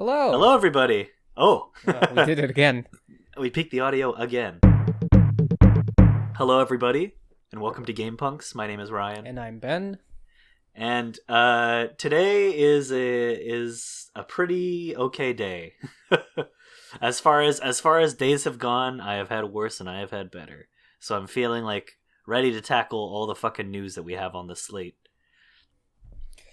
Hello. Hello, everybody. Oh, We did it again. We peaked the audio again. Hello, everybody, and welcome to GamePunx. My name is Ryan, And I'm Ben. and today is a pretty okay day. as far as days have gone, I have had worse and I have had better. So I'm feeling like ready to tackle all the fucking news that we have on the slate.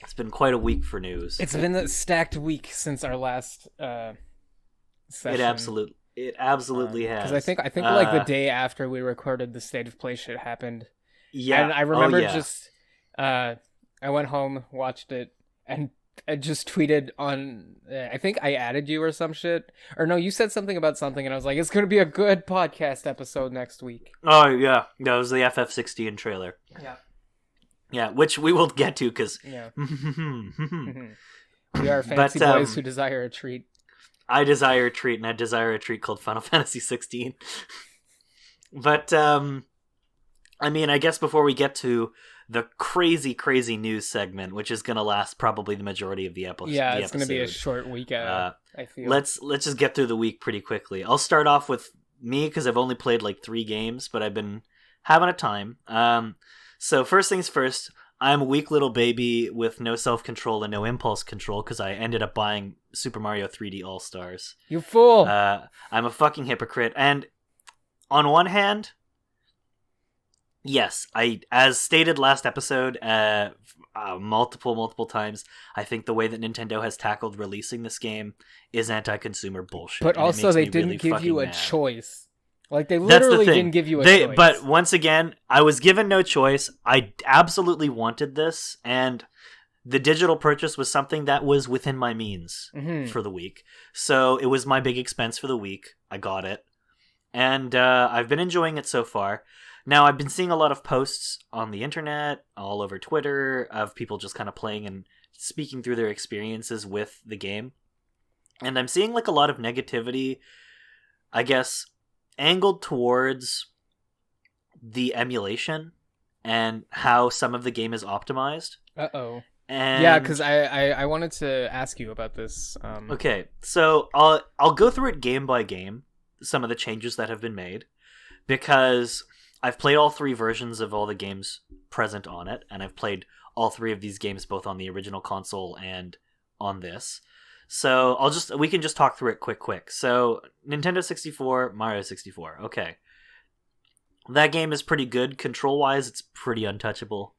It's been quite a week for news. It's been a stacked week since our last session. It absolutely has. Because I think like the day after we recorded the State of Play shit happened. Yeah. And I remember I went home, watched it, and I just tweeted on, I think I added you or some shit. Or no, you said something about something, and I was like, it's going to be a good podcast episode next week. Oh, yeah. That was the FF16 trailer. Yeah. Yeah, which we will get to, because... Yeah. We are fancy boys who desire a treat. I desire a treat, and I desire a treat called Final Fantasy 16. But, I mean, I guess before we get to the crazy, crazy news segment, which is going to last probably the majority of the episode. Yeah, it's going to be a short week, I feel. Let's just get through the week pretty quickly. I'll start off with me, because I've only played like 3 games, but I've been having a time. So first things first, I'm a weak little baby with no self-control and no impulse control because I ended up buying Super Mario 3D All-Stars. You fool! I'm a fucking hypocrite. And on one hand, yes, as stated last episode, multiple times, I think the way that Nintendo has tackled releasing this game is anti-consumer bullshit. But also they didn't really give you a mad. choice. Like, they literally didn't give you a choice. But once again, I was given no choice. I absolutely wanted this, and the digital purchase was something that was within my means for the week. So it was my big expense for the week. I got it. And I've been enjoying it so far. Now, I've been seeing a lot of posts on the internet, all over Twitter, of people just kind of playing and speaking through their experiences with the game. And I'm seeing like a lot of negativity, I guess, angled towards the emulation and how some of the game is optimized. Uh-oh. And yeah, because I wanted to ask you about this. Okay, so I'll go through it game by game, some of the changes that have been made, because I've played all 3 versions of all the games present on it, and I've played all 3 of these games both on the original console and on this. So we can just talk through it quick. So Nintendo 64, Mario 64. Okay. That game is pretty good. Control-wise, it's pretty untouchable.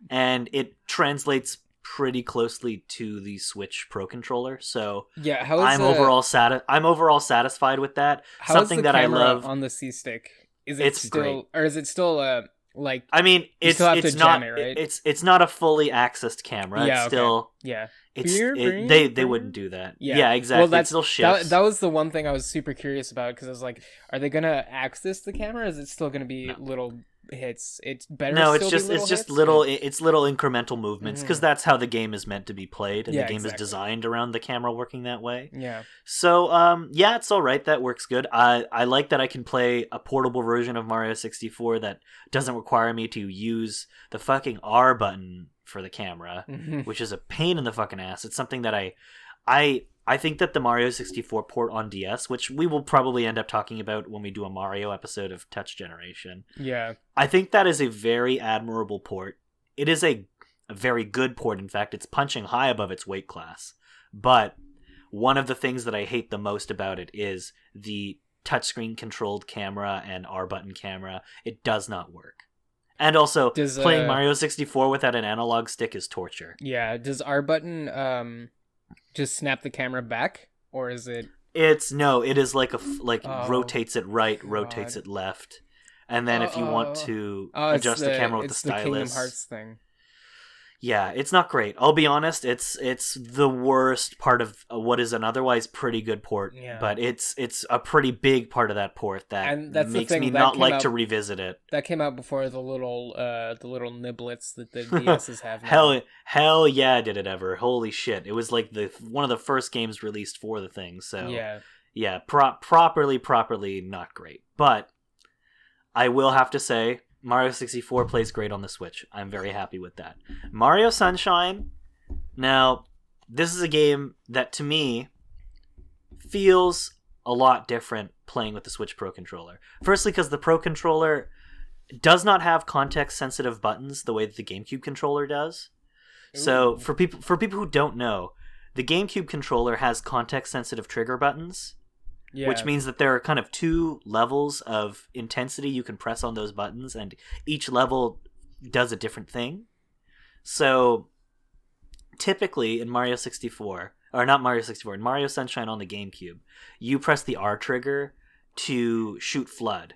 And it translates pretty closely to the Switch Pro controller. So yeah, I'm overall satisfied with that. How Something is the that I camera love on the C-Stick? It's great. Or is it still like? I mean, it's still have to not jam it, right? it's not a fully accessed camera. Yeah, It's still yeah. They wouldn't do that. Yeah, exactly. Well, it still shifts. That was the one thing I was super curious about, because I was like, are they gonna access the camera? Or is it still gonna be little hits? It's better. No, it's just little incremental movements, because that's how the game is meant to be played, and the game is designed around the camera working that way. Yeah. So yeah, it's all right. That works good. I like that I can play a portable version of Mario 64 that doesn't require me to use the fucking R button for the camera, which is a pain in the fucking ass. It's something that I think that the Mario 64 port on DS, which we will probably end up talking about when we do a Mario episode of Touch Generation. Yeah. I think that is a very admirable port. It is a very good port. In fact, it's punching high above its weight class. But one of the things that I hate the most about it is the touchscreen controlled camera and R button camera. It does not work. And also, playing Mario 64 without an analog stick is torture. Yeah. Does R button just snap the camera back, or is it? It is like rotates it right, rotates it left, and then if you want to adjust the camera with the stylus, the Kingdom Hearts thing. Yeah, it's not great. I'll be honest, it's the worst part of what is an otherwise pretty good port. Yeah. But it's a pretty big part of that port that makes me not like to revisit it. That came out before the little niblets that the DSs have now. Hell yeah, did it ever? Holy shit! It was like one of the first games released for the thing. So yeah, properly not great. But I will have to say, Mario 64 plays great on the Switch. I'm very happy with that. Mario Sunshine, now, this is a game that, to me, feels a lot different playing with the Switch Pro Controller. Firstly, because the Pro Controller does not have context-sensitive buttons the way that the GameCube controller does. Ooh. So for people who don't know, the GameCube controller has context-sensitive trigger buttons, which means that there are kind of 2 levels of intensity you can press on those buttons, and each level does a different thing. So typically in Mario 64, or not Mario 64, in Mario Sunshine on the GameCube, you press the R trigger to shoot FLUDD.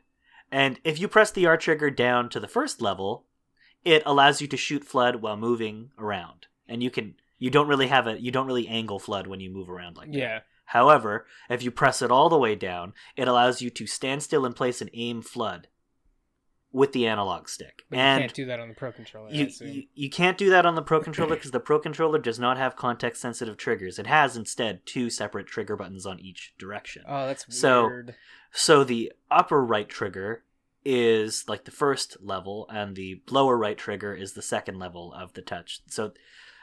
And if you press the R trigger down to the first level, it allows you to shoot FLUDD while moving around. And you don't really angle FLUDD when you move around like that. Yeah. However, if you press it all the way down, it allows you to stand still in place and aim FLUDD with the analog stick. But you can't do that on the Pro Controller. You can't do that on the Pro Controller because the Pro Controller does not have context-sensitive triggers. It has instead 2 separate trigger buttons on each direction. Oh, that's weird. So the upper right trigger is like the first level, and the lower right trigger is the second level of the touch. So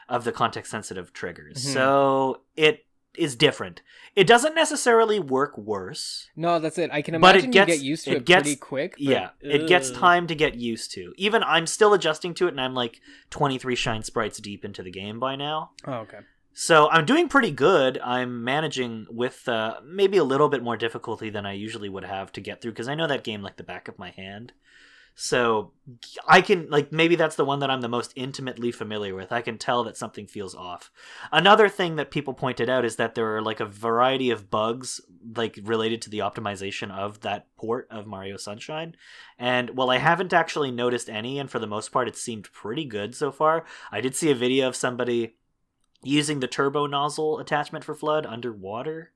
of the context-sensitive triggers. Mm-hmm. So it is different. It doesn't necessarily work worse. No, that's it. I can imagine you get used to it pretty quick. Yeah, it gets time to get used to. Even I'm still adjusting to it, and I'm like 23 Shine Sprites deep into the game by now. Oh, okay. So I'm doing pretty good. I'm managing with maybe a little bit more difficulty than I usually would have to get through, because I know that game like the back of my hand. So I can, like, maybe that's the one that I'm the most intimately familiar with. I can tell that something feels off. Another thing that people pointed out is that there are like a variety of bugs like related to the optimization of that port of Mario Sunshine. And while I haven't actually noticed any, and for the most part it seemed pretty good so far, I did see a video of somebody using the turbo nozzle attachment for FLUDD underwater.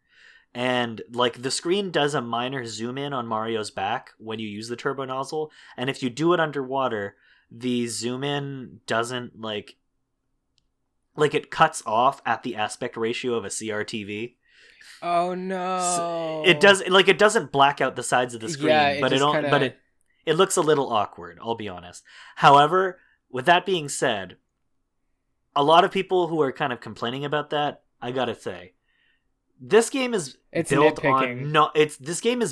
And like the screen does a minor zoom in on Mario's back when you use the turbo nozzle, and if you do it underwater, the zoom in doesn't like it cuts off at the aspect ratio of a CRTV. Oh no! So it doesn't black out the sides of the screen, but it looks a little awkward. I'll be honest. However, with that being said, a lot of people who are kind of complaining about that, I gotta say, this game is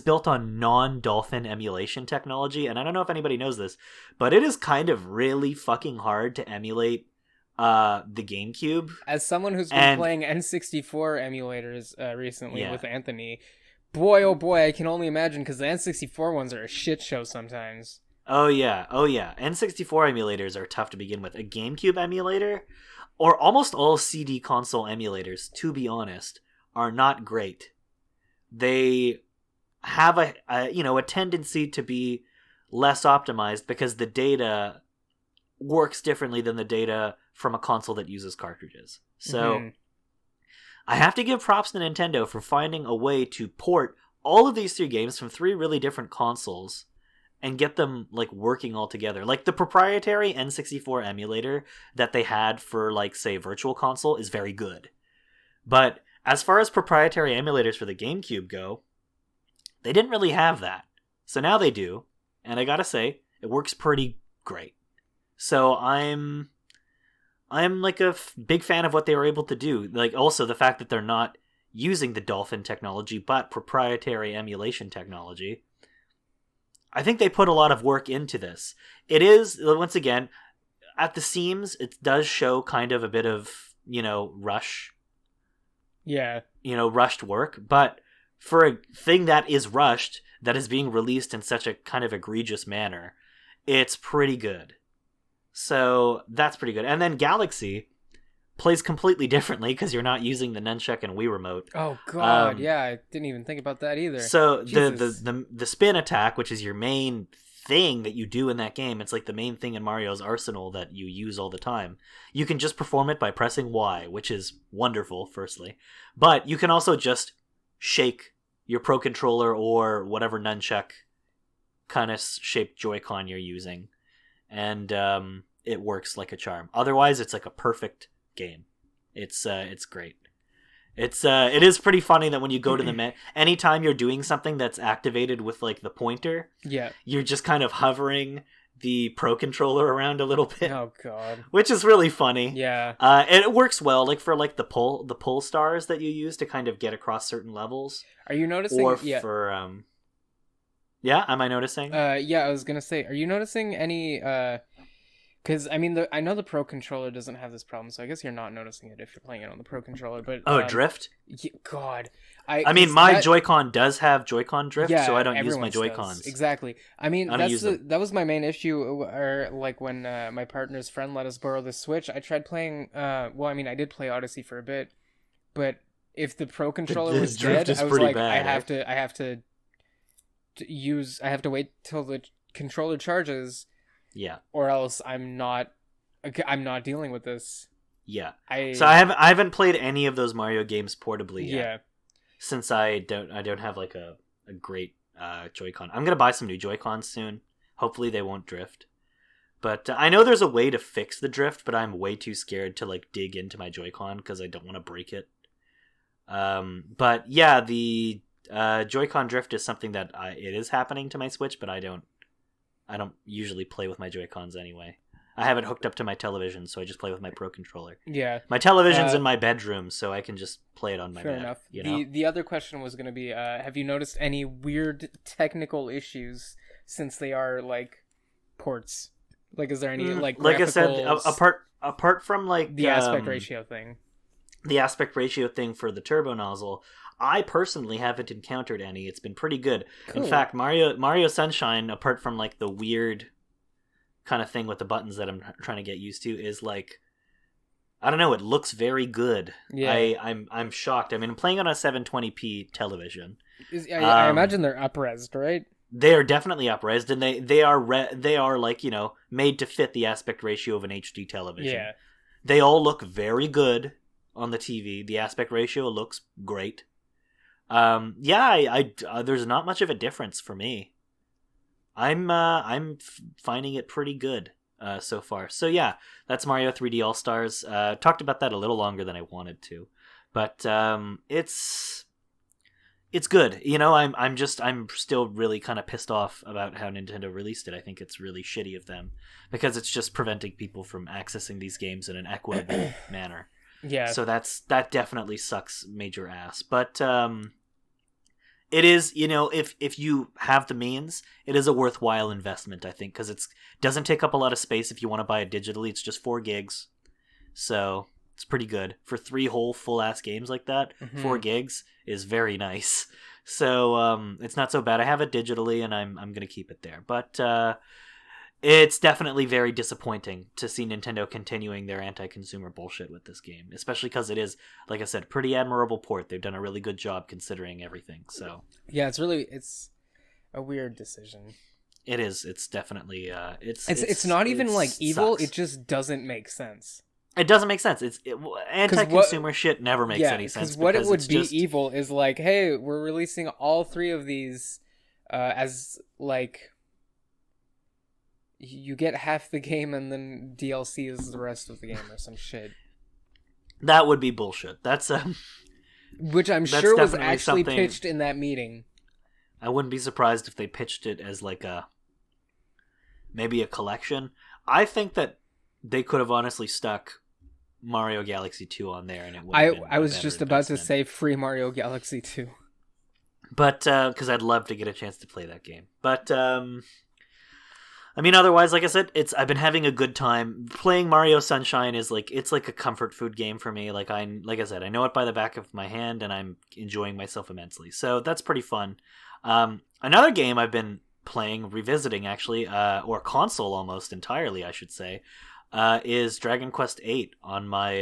built on non-Dolphin emulation technology, and I don't know if anybody knows this, but it is kind of really fucking hard to emulate the GameCube. As someone who's been playing N64 emulators recently with Anthony, boy oh boy, I can only imagine, because the N64 ones are a shit show sometimes. Oh yeah. N64 emulators are tough to begin with. A GameCube emulator, or almost all CD console emulators, to be honest, are not great. They have a tendency to be less optimized because the data works differently than the data from a console that uses cartridges. So I have to give props to Nintendo for finding a way to port all of these 3 games from 3 really different consoles and get them like working all together. Like the proprietary N64 emulator that they had for like say Virtual Console is very good. But as far as proprietary emulators for the GameCube go, they didn't really have that. So now they do, and I gotta say, it works pretty great. So I'm like a big fan of what they were able to do. Like also the fact that they're not using the Dolphin technology, but proprietary emulation technology. I think they put a lot of work into this. It is, once again, at the seams, it does show kind of a bit of, rush. Yeah. Rushed work, but for a thing that is rushed, that is being released in such a kind of egregious manner, it's pretty good. So that's pretty good. And then Galaxy plays completely differently because you're not using the nunchuck and Wii remote. Oh god, yeah, I didn't even think about that either. So the spin attack, which is your main thing that you do in that game, it's like the main thing in Mario's arsenal that you use all the time. You can just perform it by pressing Y, which is wonderful, firstly. But you can also just shake your Pro Controller or whatever nunchuck kind of shaped Joy-Con you're using. And it works like a charm. Otherwise, it's like a perfect game. It's great. It is pretty funny that when you go to the anytime you're doing something that's activated with like the pointer, yeah, you're just kind of hovering the Pro Controller around a little bit. Oh god. Which is really funny. Yeah. And it works well, like for like the pull stars that you use to kind of get across certain levels. Are you noticing? Or for yeah, am I noticing? Yeah, I was gonna say, are you noticing any? Because I mean, I know the Pro Controller doesn't have this problem, so I guess you're not noticing it if you're playing it on the Pro Controller. But drift. God, I mean, my Joy-Con does have Joy-Con drift, so I don't use my Joy-Cons. Does. Exactly. I mean, that was my main issue. Or like when my partner's friend let us borrow the Switch, I tried playing. Well, I mean, I did play Odyssey for a bit, but if the Pro Controller was dead, I was like, bad, I have to wait till the controller charges. Yeah. Or else I'm not dealing with this. Yeah. So I haven't played any of those Mario games portably yet. Yeah. Since I don't have like a great Joy-Con. I'm gonna buy some new Joy-Cons soon. Hopefully they won't drift. But I know there's a way to fix the drift, but I'm way too scared to like dig into my Joy-Con because I don't want to break it. But yeah, the Joy-Con drift is something that it is happening to my Switch, but I don't usually play with my Joy-Cons anyway. I have it hooked up to my television, so I just play with my Pro Controller. Yeah. My television's in my bedroom, so I can just play it on my bed. Fair enough. You know? The other question was going to be, have you noticed any weird technical issues since they are, like, ports? Like, is there any, like I said, apart from, like... The aspect ratio thing. The aspect ratio thing for the turbo nozzle... I personally haven't encountered any. It's been pretty good. Cool. In fact, Mario Sunshine, apart from like the weird kind of thing with the buttons that I'm trying to get used to, is like, I don't know, it looks very good. Yeah. I'm shocked. I mean, I'm playing on a 720p television. I imagine they're up-resed, right? They are definitely up-resed, and they are like, you know, made to fit the aspect ratio of an HD television. Yeah. They all look very good on the TV. The aspect ratio looks great. There's not much of a difference for me. I'm finding it pretty good so far. So yeah, that's Mario 3D All Stars. Talked about that a little longer than I wanted to, but it's good. You know, I'm still really kind of pissed off about how Nintendo released it. I think it's really shitty of them because it's just preventing people from accessing these games in an equitable manner. Yeah. So that definitely sucks major ass. But it is, you know, if you have the means, it is a worthwhile investment, I think, because it doesn't take up a lot of space if you want to buy it digitally. It's just 4 gigs. So it's pretty good. For 3 whole full-ass games like that, 4 gigs is very nice. So it's not so bad. I have it digitally, and I'm going to keep it there. But it's definitely very disappointing to see Nintendo continuing their anti-consumer bullshit with this game, especially because it is, like I said, pretty admirable port. They've done a really good job considering everything. So yeah, it's a weird decision. It is. It's definitely it's not even like evil. Sucks. It just doesn't make sense. It doesn't make sense. Anti-consumer shit never makes any sense. Because what it would be evil is like, hey, we're releasing all 3 of these as like. You get half the game and then DLC is the rest of the game or some shit. That would be bullshit. That's which I'm sure was actually pitched in that meeting. I wouldn't be surprised if they pitched it as like maybe a collection. I think that they could have honestly stuck Mario Galaxy 2 on there, and it would have been I was just about to say free Mario Galaxy 2. But because I'd love to get a chance to play that game. But I mean, otherwise, like I said, I've been having a good time. Playing Mario Sunshine is like, it's like a comfort food game for me. Like I said, I know it by the back of my hand, and I'm enjoying myself immensely. So that's pretty fun. Another game I've been playing, revisiting actually, or console almost entirely, I should say, is Dragon Quest VIII on my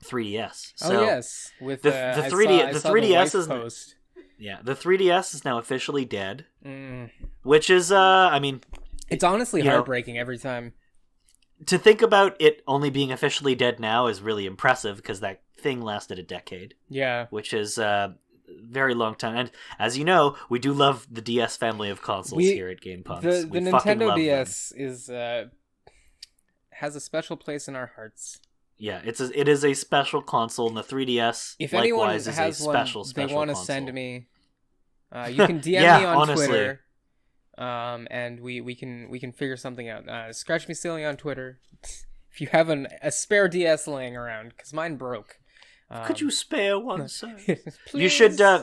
3DS. So yes, with the 3DS is post. Yeah, the 3DS is now officially dead, which is, I mean... It's honestly heartbreaking every time. To think about it only being officially dead now is really impressive, because that thing lasted a decade. Yeah. Which is a very long time. And as you know, we do love the DS family of consoles here at GamePunx. The Nintendo DS is has a special place in our hearts. Yeah, it is a special console, and the 3DS if likewise anyone has is a special they want to console. send me. You can DM me on honestly. Twitter. and we can figure something out. Scratch me silly on Twitter if you have a spare DS laying around, because mine broke. Could you spare one, sir? Please?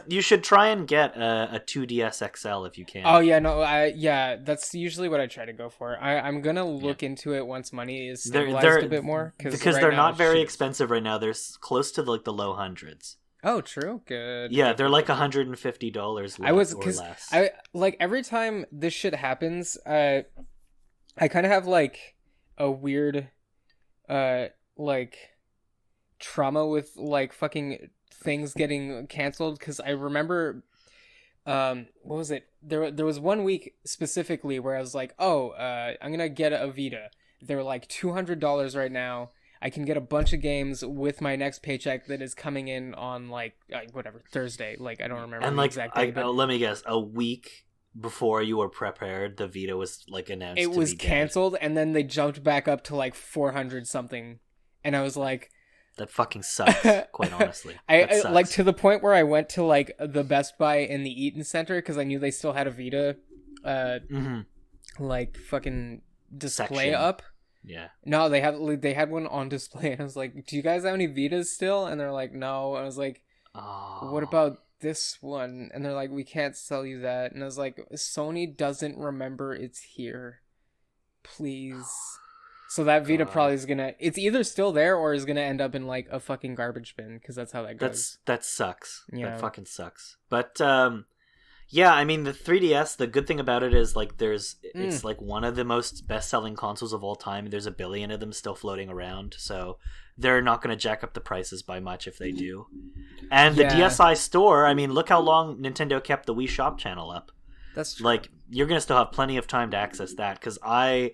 You should try and get a 2DS XL if you can. Oh yeah, no, that's usually what I try to go for. I'm gonna look into it once money is stabilized a bit more, because right they're now, not very expensive right now. They're close to like the low hundreds. Oh, true. Good. Yeah, good, they're good, like good. $150 I was or because less. I like every time this shit happens, I kind of have like a weird, like trauma with like fucking things getting canceled, because I remember what was it, there was one week specifically where I was like, oh, I'm gonna get a Vita. They're like $200 right now. I can get a bunch of games with my next paycheck that is coming in on like whatever, Thursday. Like I don't remember and the like exact day, but let me guess, a week before you were prepared, the Vita was like announced it to was be canceled, dead. and then they jumped back up to like 400 something, and I was like, that fucking sucks. Quite honestly, I like, to the point where I went to like the Best Buy in the Eaton Center because I knew they still had a Vita, like fucking display Section. up. Yeah. No, they had one on display, and I was like, "Do you guys have any Vitas still?" And they're like, "No." I was like, Oh. "What about this one?" And they're like, "We can't sell you that." And I was like, "Sony doesn't remember it's here. Please." So that Vita probably is gonna, it's either still there or is gonna end up in like a fucking garbage bin, because that's how that goes. That sucks. Yeah. That fucking sucks. But yeah, I mean, the 3DS, the good thing about it is like it's like one of the most best-selling consoles of all time. There's a billion of them still floating around, so they're not going to jack up the prices by much if they do. And the DSi store, I mean, look how long Nintendo kept the Wii Shop channel up. That's true. Like, you're going to still have plenty of time to access that, because I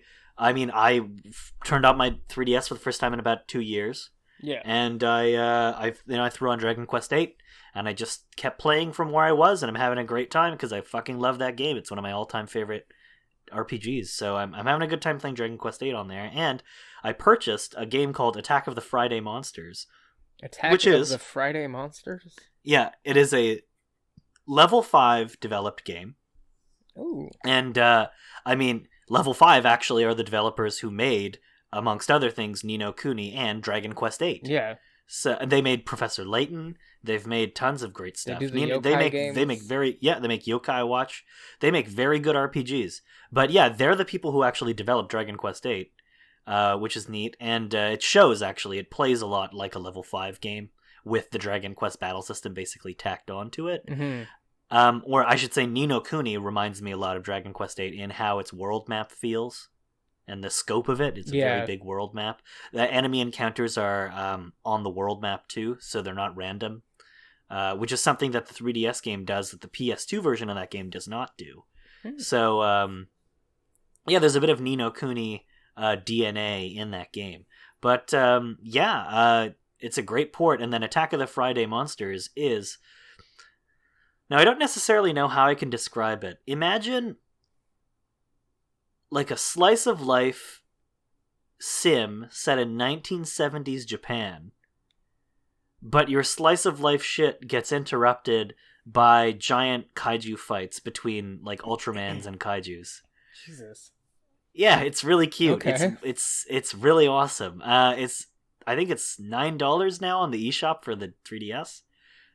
turned out my 3DS for the first time in about 2 years. Yeah. And I threw on Dragon Quest VIII, and I just kept playing from where I was, and I'm having a great time because I fucking love that game. It's one of my all-time favorite RPGs. So I'm having a good time playing Dragon Quest VIII on there. And I purchased a game called Attack of the Friday Monsters. Attack of the Friday Monsters? Yeah, it is a level 5 developed game. Ooh. And I mean, level 5 actually are the developers who made, amongst other things, Ni no Kuni and Dragon Quest VIII. Yeah. So they made Professor Layton. They've made tons of great stuff. They do the yokai games. They make Yokai Watch. They make very good RPGs. But yeah, they're the people who actually developed Dragon Quest VIII, which is neat. And it shows, actually. It plays a lot like a level 5 game with the Dragon Quest battle system basically tacked onto it. Mm-hmm. Or I should say Ni no Kuni reminds me a lot of Dragon Quest VIII in how its world map feels. And the scope of it. It's a very big world map. The enemy encounters are on the world map too, so they're not random, which is something that the 3DS game does that the PS2 version of that game does not do. So, yeah, there's a bit of Ni no Kuni DNA in that game. But, it's a great port. And then Attack of the Friday Monsters is... Now, I don't necessarily know how I can describe it. Imagine... like a slice of life sim set in 1970s Japan, but your slice of life shit gets interrupted by giant kaiju fights between like Ultramans and kaijus. Jesus. Yeah, it's really cute. Okay. It's really awesome. I think it's $9 now on the eShop for the 3DS.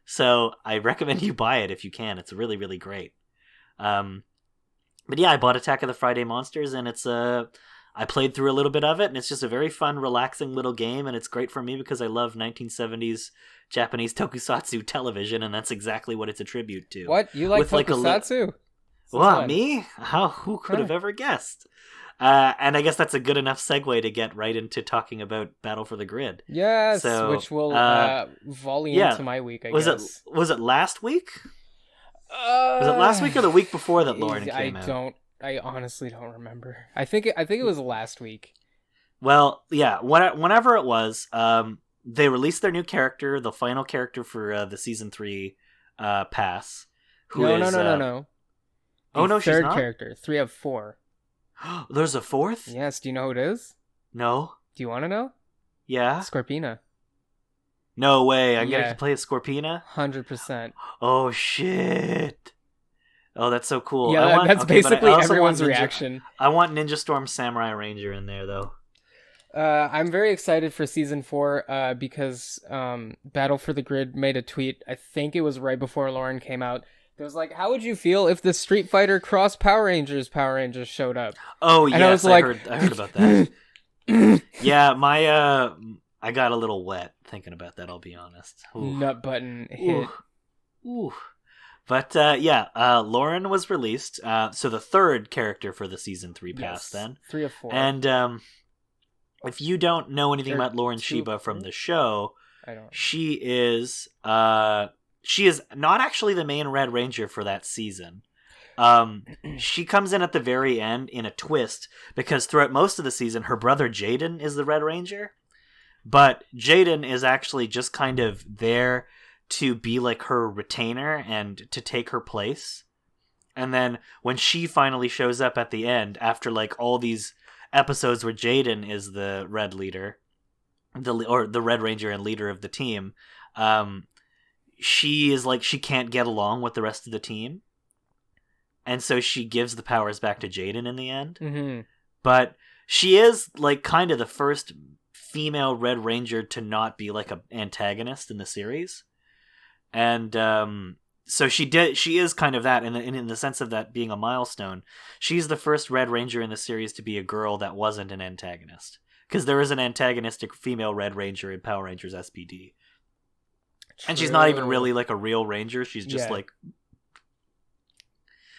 So I recommend you buy it if you can. It's really, really great. But yeah, I bought Attack of the Friday Monsters, and I played through a little bit of it, and it's just a very fun, relaxing little game, and it's great for me because I love 1970s Japanese tokusatsu television, and that's exactly what it's a tribute to. What? You like tokusatsu? What, me? Who could have ever guessed? And I guess that's a good enough segue to get right into talking about Battle for the Grid. Yes, so, which will volley into my week, I guess. Was it last week? Was it last week or the week before that Lauren came out? I honestly don't remember. I think it was last week. Well, yeah. Whenever it was, they released their new character, the final character for the season 3 pass. No. Oh no, she's not. Third character, 3 of 4. There's a 4th? Yes. Do you know who it is? No. Do you want to know? Yeah. Scorpina. No way. I'm gonna play as Scorpina? 100%. Oh shit. Oh, that's so cool. Yeah, that's basically everyone's Ninja, reaction. I want Ninja Storm Samurai Ranger in there, though. I'm very excited for season 4 because Battle for the Grid made a tweet. I think it was right before Lauren came out. It was like, how would you feel if the Street Fighter Cross Power Rangers showed up? Oh, and yes, I was like, I heard about that. Yeah, I got a little wet thinking about that, I'll be honest. Ooh. Nut button hit. Ooh. But Lauren was released. So the third character for the season 3 pass, then 3 of 4. And if you don't know anything about Lauren Shiba from the show, I don't. She is not actually the main Red Ranger for that season. She comes in at the very end in a twist because throughout most of the season, her brother Jaden is the Red Ranger, but Jaden is actually just kind of there to be like her retainer and to take her place. And then when she finally shows up at the end, after like all these episodes where Jaden is the Red leader, the Red Ranger and leader of the team, she is like, she can't get along with the rest of the team. And so she gives the powers back to Jaden in the end. Mm-hmm. But she is like kind of the first female Red Ranger to not be like an antagonist in the series. And so she is kind of that in the sense of that being a milestone. She's the first Red Ranger in the series to be a girl that wasn't an antagonist. Because there is an antagonistic female Red Ranger in Power Rangers SPD. True. And she's not even really like a real Ranger. She's just like...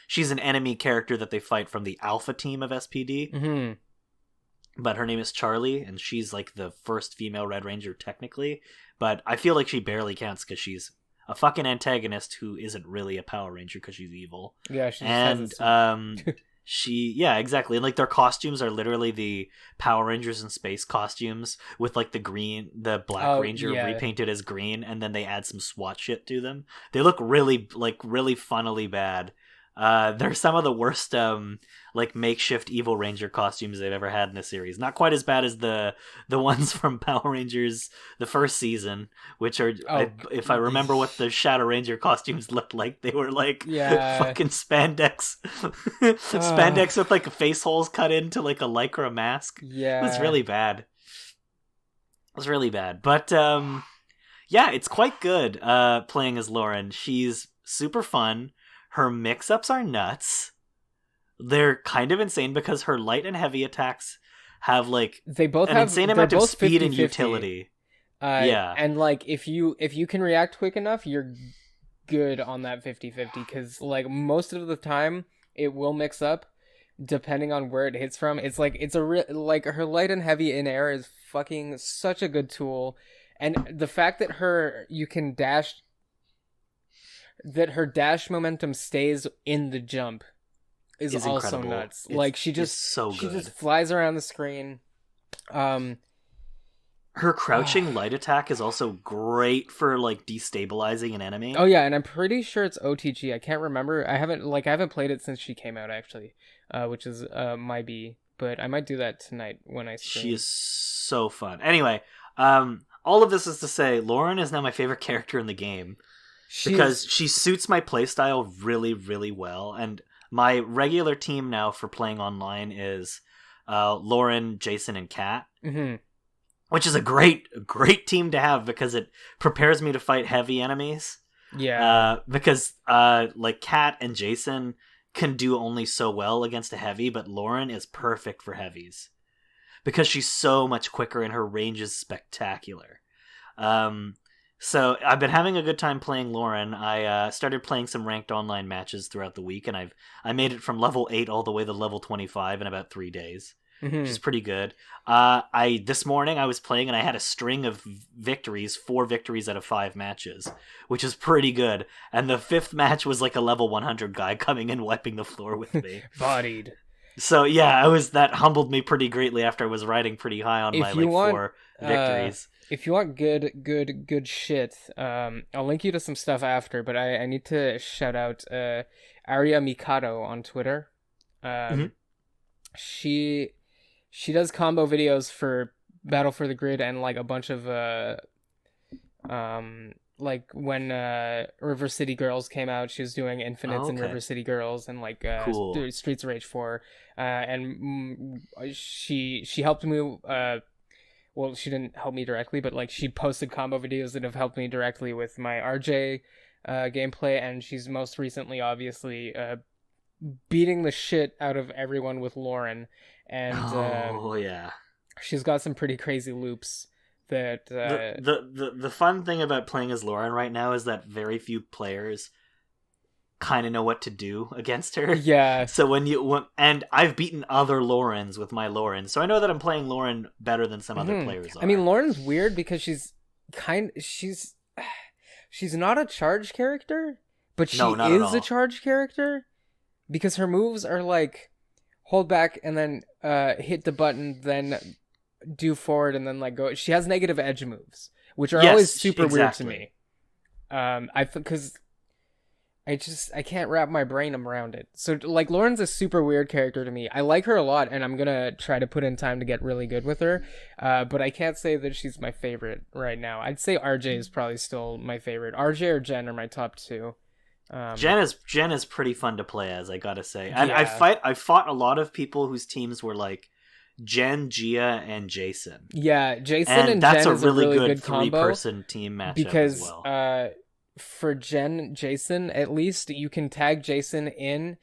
She's an enemy character that they fight from the Alpha team of SPD. Mm-hmm. But her name is Charlie, and she's like the first female Red Ranger technically. But I feel like she barely counts because she's a fucking antagonist who isn't really a Power Ranger because she's evil. Yeah, she just exactly. And like their costumes are literally the Power Rangers in space costumes with like the Black Ranger repainted as green, and then they add some SWAT shit to them. They look really funnily bad. They're some of the worst like makeshift Evil Ranger costumes they've ever had in the series. Not quite as bad as the ones from Power Rangers the first season, which are if I remember what the Shadow Ranger costumes looked like, they were like fucking spandex spandex with like face holes cut into like a lycra mask. Yeah, it was really bad. But it's quite good playing as Lauren. She's super fun. Her mix-ups are nuts. They're kind of insane because her light and heavy attacks have like insane amount of speed 50-50. And utility. And like if you can react quick enough, you're good on that 50-50 because like most of the time it will mix up depending on where it hits from. It's like like her light and heavy in air is fucking such a good tool, and the fact that you can dash. That her dash momentum stays in the jump is also incredible. Nuts. Like she just flies around the screen. Her crouching light attack is also great for like destabilizing an enemy. Oh yeah, and I'm pretty sure it's OTG. I can't remember. I haven't played it since she came out actually, which is my B. But I might do that tonight when I stream. She is so fun. Anyway, all of this is to say, Lauren is now my favorite character in the game. Because she suits my playstyle really, really well. And my regular team now for playing online is Lauren, Jason, and Kat. Mm-hmm. Which is a great team to have because it prepares me to fight heavy enemies. Yeah. Because like Kat and Jason can do only so well against a heavy, but Lauren is perfect for heavies. Because she's so much quicker and her range is spectacular. So I've been having a good time playing Lauren. I started playing some ranked online matches throughout the week, and I made it from level 8 all the way to level 25 in about 3 days, which is pretty good. This morning I was playing, and I had a string of victories, 4 victories out of 5 matches, which is pretty good. And the 5th match was like a level 100 guy coming and wiping the floor with me. Bodied. So yeah, that humbled me pretty greatly after I was riding pretty high on my 4 victories. If you want good shit, I'll link you to some stuff after, but I need to shout out Aria Mikado on Twitter. She does combo videos for Battle for the Grid and like a bunch of like when River City Girls came out, she was doing Infinites Oh, and okay. River City Girls and like Cool. Streets of Rage 4. She helped me. Well, she didn't help me directly, but like she posted combo videos that have helped me directly with my RJ gameplay, and she's most recently obviously beating the shit out of everyone with Lauren, and Oh yeah. she's got some pretty crazy loops that The fun thing about playing as Lauren right now is that very few players kind of know what to do against her. yeah. So and I've beaten other Laurens with my Lauren, so I know that I'm playing Lauren better than some other players are. I mean, Lauren's weird because she's not a charge character, but she is a charge character because her moves are like hold back and then hit the button, then do forward and then like go. She has negative edge moves, which are always super weird to me. Because I can't wrap my brain around it. So like Lauren's a super weird character to me. I like her a lot, and I'm gonna try to put in time to get really good with her. But I can't say that she's my favorite right now. I'd say RJ is probably still my favorite. RJ or Jen are my top two. Jen is pretty fun to play as, I gotta say. And yeah. I fought a lot of people whose teams were like Jen, Gia, and Jason. Yeah, Jason and that's Jen a is a really good combo 3-person team matchup because as well. For Jason, at least you can tag Jason in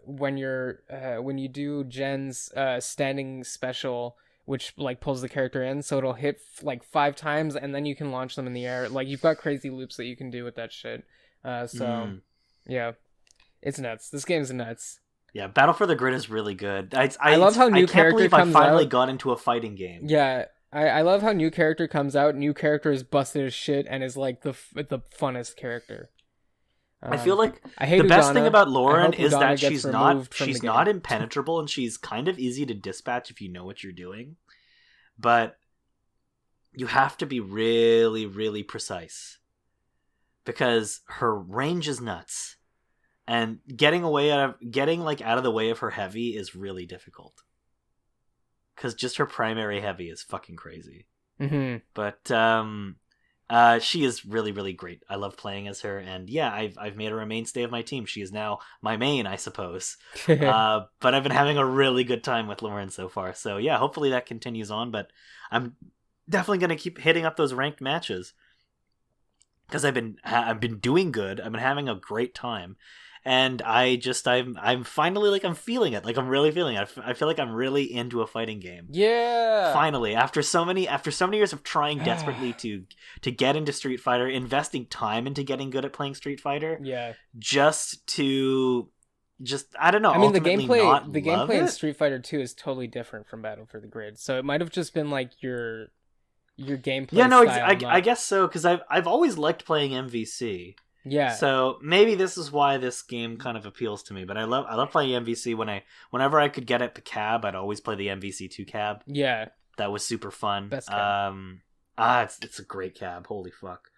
when you do Jen's standing special, which like pulls the character in, so it'll hit like 5 times and then you can launch them in the air. Like you've got crazy loops that you can do with that shit. Yeah, it's nuts. This game's nuts. Yeah, Battle for the Grid is really good. I love how new character comes out. I finally got into a fighting game. Yeah, I love how new character comes out. New character is busted as shit and is like the funnest character. I feel like the best thing about Lauren is Udana that she's not impenetrable, and she's kind of easy to dispatch if you know what you're doing. But you have to be really, really precise because her range is nuts, and getting out of the way of her heavy is really difficult. Because just her primary heavy is fucking crazy. Mm-hmm. But she is really, really great. I love playing as her, and yeah, I've made her a mainstay of my team. She is now my main, I suppose. But I've been having a really good time with Lauren so far. So yeah, hopefully that continues on. But I'm definitely gonna keep hitting up those ranked matches because I've been doing good. I've been having a great time. And I'm finally like I'm feeling it, like I'm really feeling it. I feel like I'm really into a fighting game. Yeah. Finally, after so many years of trying desperately to get into Street Fighter, investing time into getting good at playing Street Fighter. Yeah. I don't know. I mean, the gameplay in Street Fighter 2 is totally different from Battle for the Grid, so it might have just been like your gameplay. Yeah, no, style, I guess so because I've always liked playing MVC. Yeah. So maybe this is why this game kind of appeals to me. But I love playing MVC whenever I could get at the cab, I'd always play the MVC2 cab. Yeah. That was super fun. Best cab. It's a great cab. Holy fuck.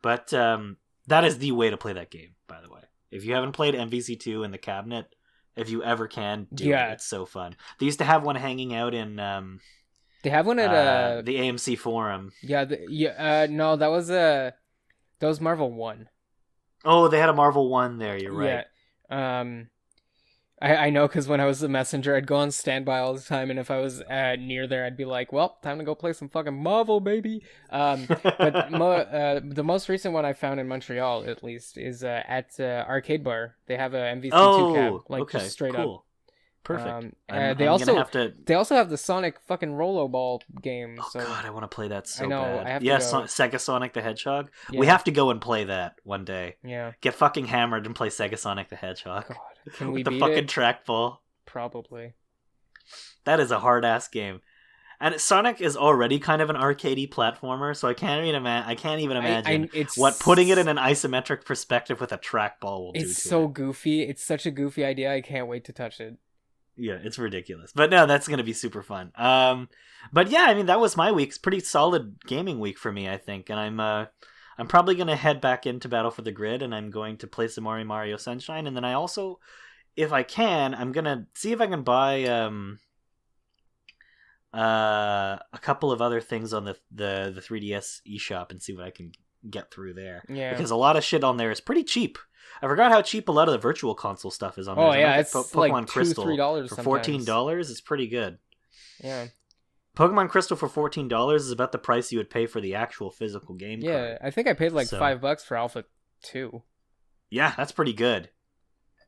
But that is the way to play that game, by the way. If you haven't played MVC2 in the cabinet, if you ever can, do it. It's so fun. They used to have one hanging out in they have one at the AMC forum. Yeah, no, that was Marvel 1. Oh, they had a Marvel 1 there, you're right. Yeah. I know because when I was the messenger, I'd go on standby all the time, and if I was near there, I'd be like, well, time to go play some fucking Marvel, baby. But the most recent one I found in Montreal, at least, is at Arcade Bar. They have a MVC2 cab, just straight up. Perfect. They also have the Sonic fucking Rollerball game. Oh god, I want to play that so I know, bad. I have to go. Sega Sonic the Hedgehog. Yeah. We have to go and play that one day. Yeah. Get fucking hammered and play Sega Sonic the Hedgehog. God, can we with the beat fucking it? trackball? Probably. That is a hard ass game. And Sonic is already kind of an arcadey platformer, so I can't even imagine what putting it in an isometric perspective with a trackball will do to it. It's so goofy. It's such a goofy idea. I can't wait to touch it. Yeah, it's ridiculous. But no, that's going to be super fun. But yeah, I mean, that was my week. It's a pretty solid gaming week for me, I think. And I'm probably going to head back into Battle for the Grid, and I'm going to play some more Mario Sunshine. And then I also, if I can, I'm going to see if I can buy a couple of other things on the 3DS eShop and see what I can get through there. Yeah. Because a lot of shit on there is pretty cheap. I forgot how cheap a lot of the Virtual Console stuff is on there. Oh yeah, it's Pokemon like Crystal $2-3 for sometimes. $14 is pretty good. Yeah. Pokemon Crystal for $14 is about the price you would pay for the actual physical game card. I think I paid like $5 for Alpha 2. Yeah, that's pretty good.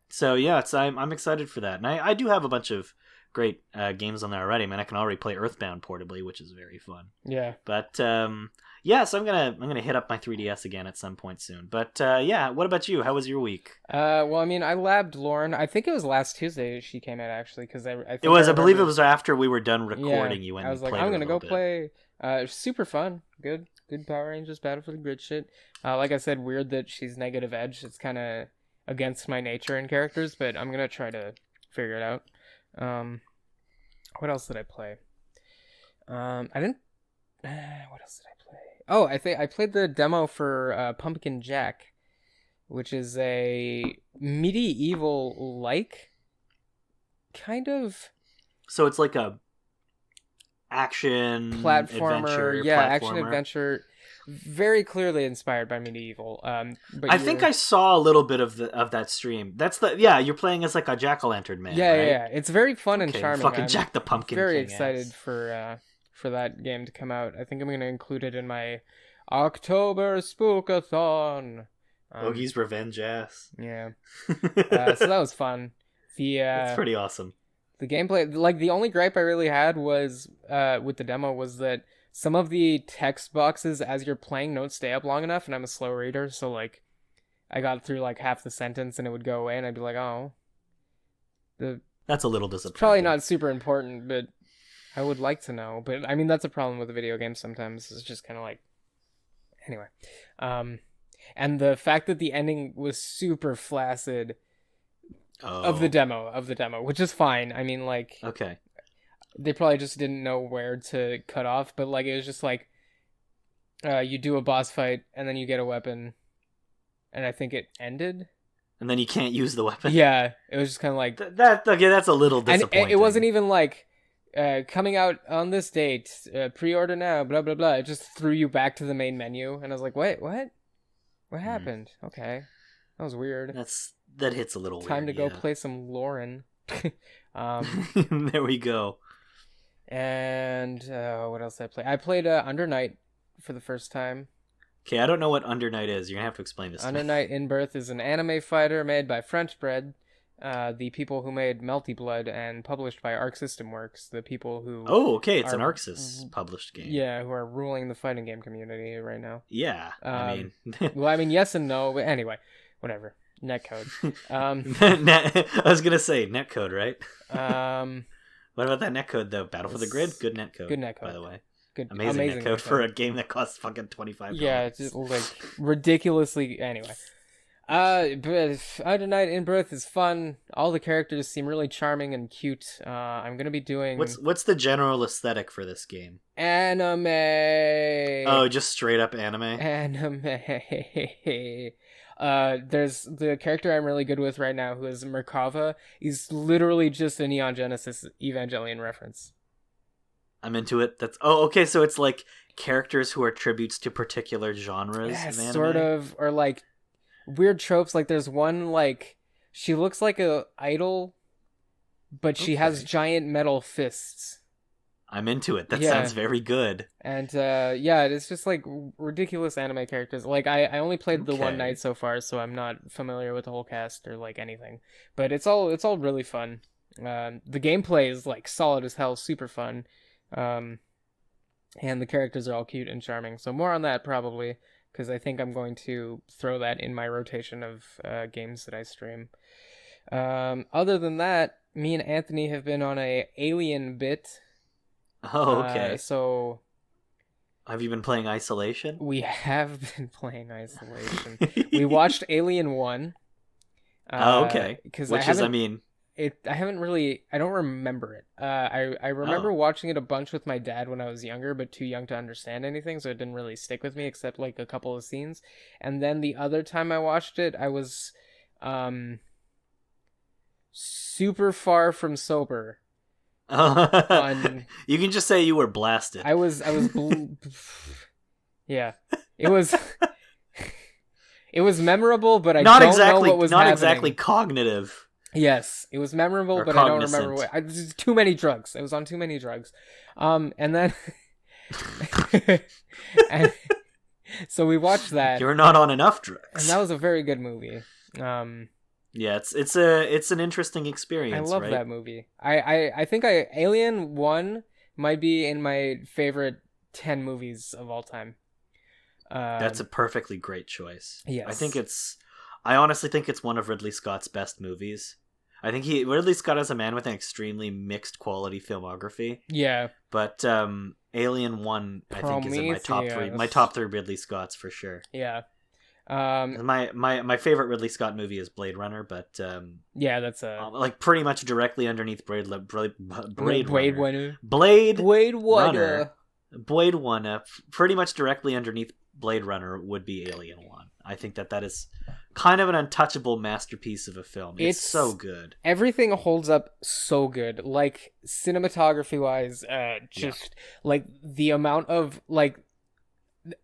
So yeah, I'm excited for that, and I do have a bunch of great games on there already. I mean, I can already play Earthbound portably, which is very fun. Yeah. But yeah, so I'm gonna hit up my 3DS again at some point soon. But yeah, what about you? How was your week? Well, I mean, I labbed Lauren. I think it was last Tuesday she came out actually, because I think I believe it was after we were done recording. Yeah, You went. I was and like, played I'm gonna go bit. play. Super fun, good Power Rangers, Battlefield Grid shit. Like I said, weird that she's negative edge. It's kind of against my nature in characters, but I'm gonna try to figure it out. What else did I play? I didn't. What else did I play? Oh, I think I played the demo for Pumpkin Jack, which is a medieval-like kind of. So it's like a action platformer, adventure, action adventure, very clearly inspired by medieval. But I think I saw a little bit of that stream. That's you're playing as like a jack-o'-lantern man. Yeah, right? yeah, it's very fun and charming. Fucking Jack the Pumpkin. Very King excited for that game to come out. I think I'm gonna include it in my October Spookathon. Ogie's Revenge ass. Yeah. So that was fun. That's pretty awesome. The gameplay, like the only gripe I really had was with the demo was that some of the text boxes as you're playing don't stay up long enough, and I'm a slow reader, so like I got through like half the sentence and it would go away, and I'd be like, oh, that's a little disappointing. Probably not super important, but I would like to know. But I mean, that's a problem with a video game sometimes. It's just kind of like, anyway. And the fact that the ending was super flaccid of the demo, which is fine. I mean, like, okay, they probably just didn't know where to cut off, but like it was just like you do a boss fight and then you get a weapon, and I think it ended. And then you can't use the weapon. Yeah, it was just kind of like that. Okay, that's a little disappointing. And it wasn't even like coming out on this date, pre-order now, blah blah blah. It just threw you back to the main menu, and I was like, wait, what happened? Okay, that was weird. That hits a little weird. Time to go play some Lauren. There we go. And what else did I play? I played Under Night for the first time. Okay, I don't know what Under Night is. You're gonna have to explain this. Under Night in Birth is an anime fighter made by French Bread, the people who made Melty Blood, and published by Arc System Works, the people who... Oh, okay, it's an Arc Sys published game. Yeah, who are ruling the fighting game community right now. Yeah, I mean... well, I mean, yes and no, but anyway, whatever. Netcode. I was gonna say netcode, right? What about that netcode though? Battle for the Grid, good netcode. Good netcode, by the way. Good, amazing netcode for a game that costs fucking $25. Yeah, it's just like ridiculously. Anyway, but Under Night in Birth is fun. All the characters seem really charming and cute. I'm gonna be doing. What's the general aesthetic for this game? Anime. Oh, just straight up anime. Anime. There's the character I'm really good with right now, who is Merkava. He's literally just a Neon Genesis Evangelion reference. I'm into it. Okay, so it's like characters who are tributes to particular genres of anime? Sort of, or like weird tropes. Like there's one, like she looks like a idol, but she has giant metal fists. I'm into it. That sounds very good. And it's just like ridiculous anime characters. Like I only played the one night so far, so I'm not familiar with the whole cast or like anything. But it's all really fun. The gameplay is like solid as hell, super fun. And the characters are all cute and charming. So more on that probably, because I think I'm going to throw that in my rotation of games that I stream. Other than that, me and Anthony have been on a Alien bit. Oh, okay. So, have you been playing Isolation? We have been playing Isolation. We watched Alien 1. Okay. I don't remember it. I remember watching it a bunch with my dad when I was younger, but too young to understand anything, so it didn't really stick with me except like a couple of scenes. And then the other time I watched it, I was super far from sober. You can just say you were blasted. Yeah, it was It was memorable, but I not don't exactly, know what was not happening. exactly cognitive. Yes, it was memorable, Or but cognizant. I don't remember what. Too many drugs. I was on too many drugs. And then, and so we watched that. You're not on enough drugs. And that was a very good movie. Yeah, it's an interesting experience. I love that movie. I think Alien 1 might be in my favorite 10 movies of all time. That's a perfectly great choice. Yes. I honestly think it's one of Ridley Scott's best movies. I think Ridley Scott is a man with an extremely mixed quality filmography. Yeah. But Alien 1 I think is in my top 3 Ridley Scotts for sure. Yeah. My favorite Ridley Scott movie is Blade Runner, but yeah, that's a like pretty much directly underneath Blade Runner. Pretty much directly underneath Blade Runner would be Alien 1. I think that is kind of an untouchable masterpiece of a film. It's so good. Everything holds up so good. Like cinematography wise, like the amount of like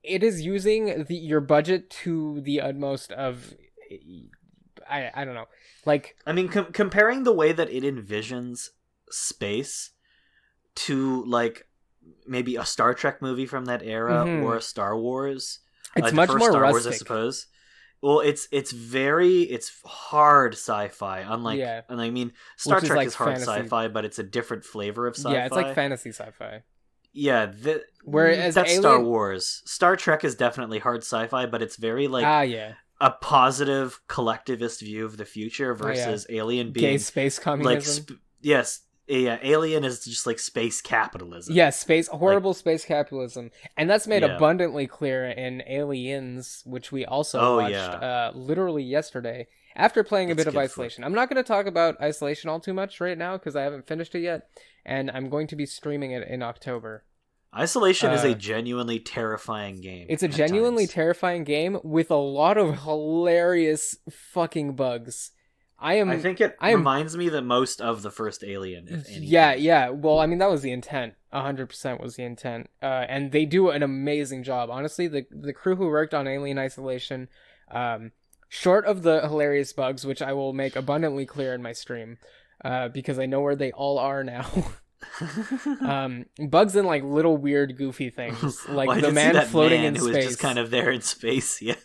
it is using your budget to the utmost of I don't know. Like I mean comparing the way that it envisions space to like maybe a Star Trek movie from that era or a Star Wars. It's much more Star rustic. Wars, I suppose. Well, it's hard sci-fi. Unlike, and I mean, Star Trek is hard sci-fi, but it's a different flavor of sci-fi. Yeah, it's like fantasy sci-fi. Yeah, whereas that's Star Wars. Star Trek is definitely hard sci-fi, but it's very like a positive collectivist view of the future versus Alien being gay space communism. Like, yes. Yeah, Alien is just like space capitalism. Yeah, horrible space capitalism. And that's made abundantly clear in Aliens, which we also watched literally yesterday, after playing a bit of Isolation. I'm not going to talk about Isolation all too much right now, because I haven't finished it yet, and I'm going to be streaming it in October. Isolation is a genuinely terrifying game. It's a genuinely terrifying game with a lot of hilarious fucking bugs. I think it reminds me the most of the first Alien. If anything. Yeah. Well, I mean, that was the intent. 100% was the intent. And they do an amazing job. Honestly, the crew who worked on Alien Isolation, short of the hilarious bugs, which I will make abundantly clear in my stream, because I know where they all are now. Bugs and like little weird goofy things, like the man floating in space. Who was just kind of there in space, yeah.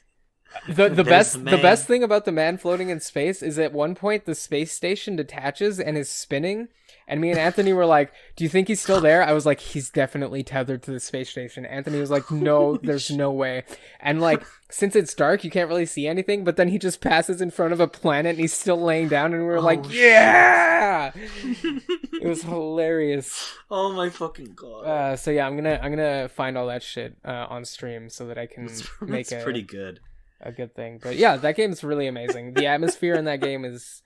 The best thing about the man floating in space is at one point the space station detaches and is spinning, and me and Anthony were like, do you think he's still there? I was like, he's definitely tethered to the space station. Anthony was like, no, there's no way. And like, since it's dark, you can't really see anything, but then he just passes in front of a planet and he's still laying down, and we were like, yeah. It was hilarious. Oh my fucking god. So yeah, I'm gonna find all that shit on stream so that I can make it pretty good. A good thing. But yeah, that game is really amazing. The atmosphere in that game is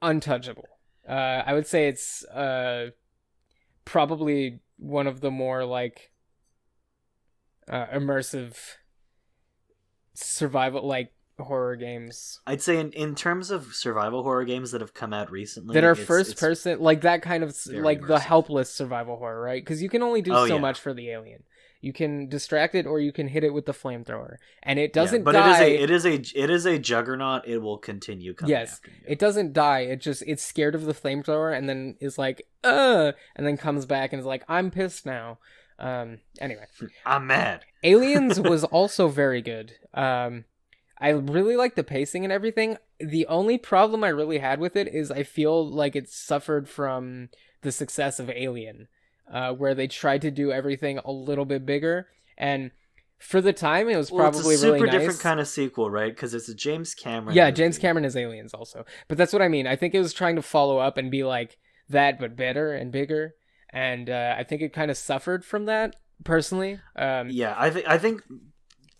untouchable. I would say it's probably one of the more like immersive survival like horror games. I'd say in terms of survival horror games that have come out recently that are first person, like that kind of like immersive. The helpless survival horror, right? Because you can only do so much for the alien. You can distract it, or you can hit it with the flamethrower, and it doesn't die. It is a juggernaut. It will continue coming after you. It doesn't die. It's scared of the flamethrower, and then is like, and then comes back and is like, I'm pissed now. Anyway, I'm mad. Aliens was also very good. I really like the pacing and everything. The only problem I really had with it is I feel like it suffered from the success of Alien. Where they tried to do everything a little bit bigger, and for the time it was probably it's a really super nice. different kind of sequel, right? Because it's a James Cameron. Yeah, movie. James Cameron is Aliens also, but that's what I mean. I think it was trying to follow up and be like that, but better and bigger, and I think it kind of suffered from that personally. Yeah, I think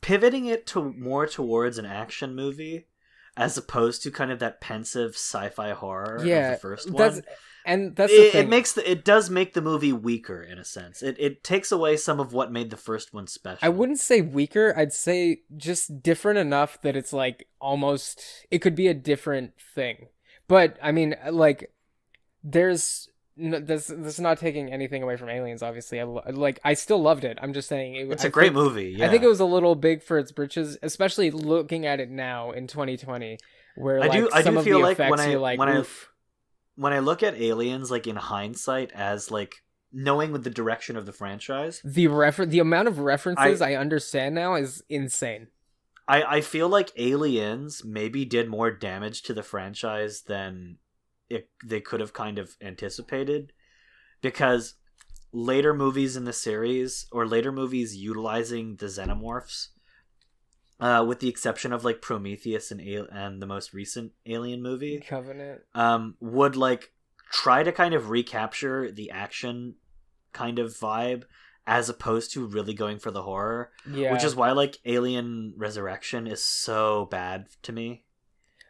pivoting it to more towards an action movie as opposed to kind of that pensive sci-fi horror of the first one. And that's the thing. It does make the movie weaker in a sense. It takes away some of what made the first one special. I wouldn't say weaker. I'd say just different enough that it's like almost it could be a different thing. But I mean, like there's this is not taking anything away from Aliens. Obviously, I still loved it. I'm just saying it's a great movie. Yeah. I think it was a little big for its britches, especially looking at it now in 2020, where I do feel like when I look at Aliens, like in hindsight, as like knowing the direction of the franchise, the amount of references I understand now is insane. I feel like Aliens maybe did more damage to the franchise than they could have kind of anticipated, because later movies in the series, or later movies utilizing the xenomorphs, with the exception of like Prometheus and the most recent Alien movie, Covenant, would like try to kind of recapture the action kind of vibe as opposed to really going for the horror. Yeah. Which is why like Alien Resurrection is so bad to me.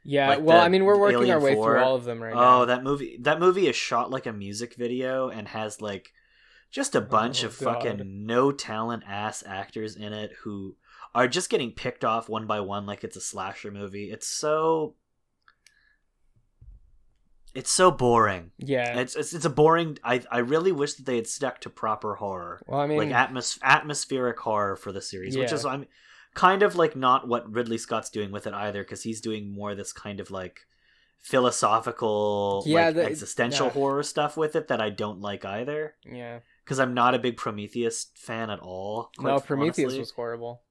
Yeah, like I mean, we're working Alien our way 4. Through all of them right now. Oh, that movie is shot like a music video and has like just a bunch of fucking no talent ass actors in it who are just getting picked off one by one like it's a slasher movie. It's so boring. Yeah, it's a boring. I really wish that they had stuck to proper horror. Well, I mean, like atmospheric horror for the series, which is kind of like not what Ridley Scott's doing with it either, because he's doing more this kind of like philosophical, existential horror stuff with it that I don't like either. Yeah, because I'm not a big Prometheus fan at all. No, Prometheus honestly was horrible.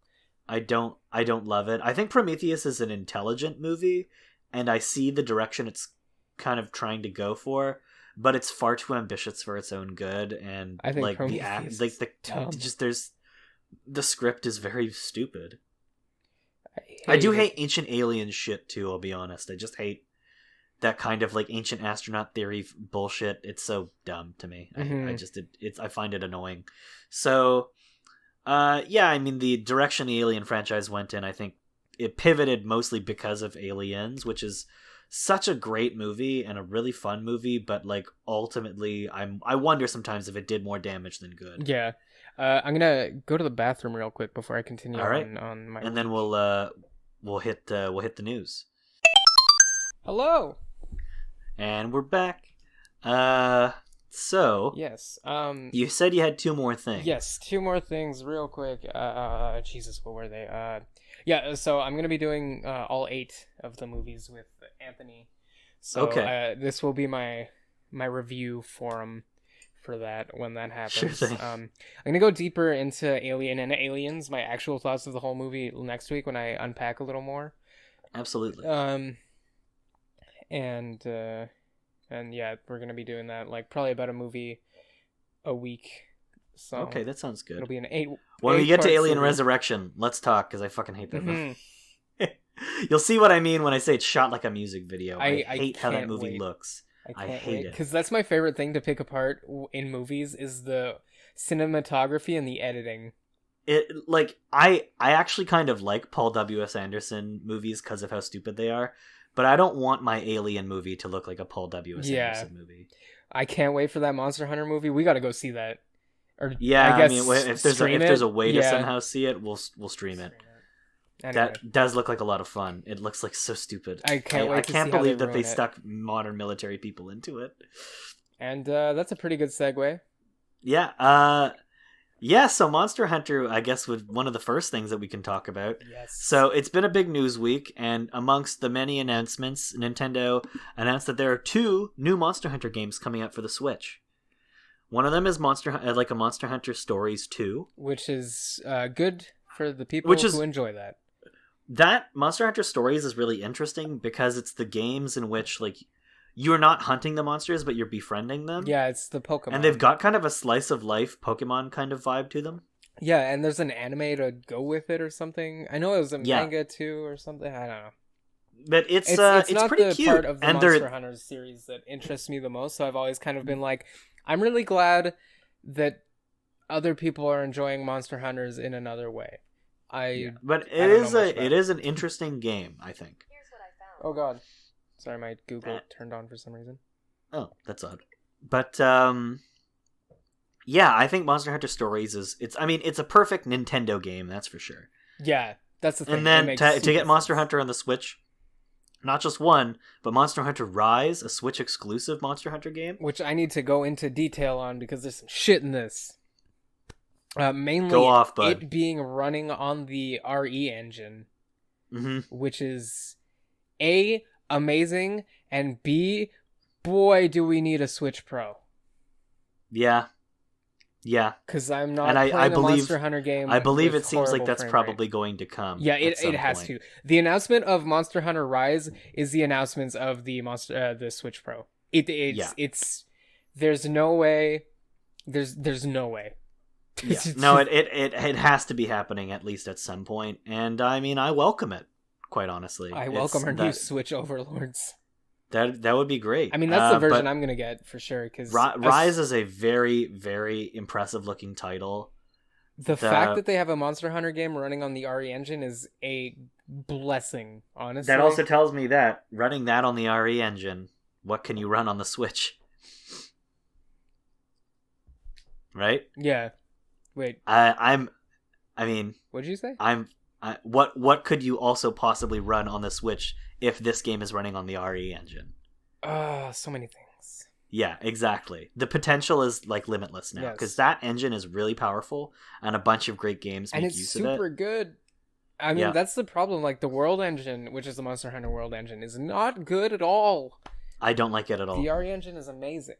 I don't love it. I think Prometheus is an intelligent movie, and I see the direction it's kind of trying to go for, but it's far too ambitious for its own good, and I think like the script is very stupid. I do hate Ancient Aliens shit too, I'll be honest. I just hate that kind of like ancient astronaut theory bullshit. It's so dumb to me. Mm-hmm. I find it annoying. So yeah, I mean, the direction the Alien franchise went in, I think it pivoted mostly because of Aliens, which is such a great movie and a really fun movie, but like ultimately I wonder sometimes if it did more damage than good. Yeah. I'm gonna go to the bathroom real quick before I continue. All right. on my. And then we'll hit the news. Hello. And we're back. So yes. You said you had two more things. Yes, two more things, real quick. Jesus, what were they? Yeah. So I'm gonna be doing all 8 of the movies with Anthony. So okay. This will be my review forum for that when that happens. Sure thing. I'm gonna go deeper into Alien and Aliens, my actual thoughts of the whole movie next week when I unpack a little more. Absolutely. And yeah, we're gonna be doing that, like probably about a movie a week. So okay, that sounds good. It'll be an 8. When we get to Alien Resurrection, let's talk, because I fucking hate that movie. You'll see what I mean when I say it's shot like a music video. I hate how that movie looks. I hate it, because that's my favorite thing to pick apart in movies is the cinematography and the editing. It like I actually kind of like Paul W.S. Anderson movies because of how stupid they are, but I don't want my Alien movie to look like a Paul W.S. Anderson movie. I can't wait for that Monster Hunter movie. We got to go see that. Or yeah, I mean, if there's a way to somehow see it, we'll stream it. Anyway. That does look like a lot of fun. It looks like so stupid. I can't believe that they stuck modern military people into it. And that's a pretty good segue. Yeah. So Monster Hunter, I guess, was one of the first things that we can talk about. Yes. So it's been a big news week, and amongst the many announcements, Nintendo announced that there are 2 new Monster Hunter games coming out for the Switch. One of them is a Monster Hunter Stories 2, which is good for the people who enjoy that. That Monster Hunter Stories is really interesting because it's the games in which like you're not hunting the monsters, but you're befriending them. Yeah, it's the Pokemon. And they've got kind of a slice of life Pokemon kind of vibe to them. Yeah, and there's an anime to go with it or something. I know it was a manga too or something. I don't know. But it's not pretty the cute. Part of the Monster Hunter series that interests me the most. So I've always kind of been like, I'm really glad that other people are enjoying Monster Hunters in another way. But it is an interesting game, I think. Here's what I found. Oh god. Sorry, my Google turned on for some reason. Oh, that's odd. But yeah, I think Monster Hunter Stories it's a perfect Nintendo game, that's for sure. Yeah, that's the thing. And then to get Monster Hunter on the Switch not just one, but Monster Hunter Rise, a Switch exclusive Monster Hunter game. Which I need to go into detail on because there's some shit in this. Mainly Go off, bud. It being running on the RE engine, which is A, amazing, and B, boy, do we need a Switch Pro. Yeah. Because I'm not playing a Monster Hunter game. I believe it seems like that's probably going to come. Yeah, it has to. The announcement of Monster Hunter Rise is the announcements of the the Switch Pro. It's there's no way. There's no way. Yeah. No, it has to be happening at least at some point, and I mean I welcome it. Quite honestly, I welcome our new Switch overlords. That would be great. I mean, that's the version I'm gonna get for sure. Because Rise is a very, very impressive looking title. The fact that they have a Monster Hunter game running on the RE engine is a blessing. Honestly, that also tells me that running that on the RE engine, what can you run on the Switch? Right? Yeah. Wait. I mean, what did you say? What could you also possibly run on the Switch if this game is running on the RE engine? So many things. Yeah, exactly. The potential is like limitless now because that engine is really powerful and a bunch of great games make use of it. And it's super good. I mean, that's the problem. Like the World Engine, which is the Monster Hunter World Engine, is not good at all. I don't like it at all. The RE engine is amazing.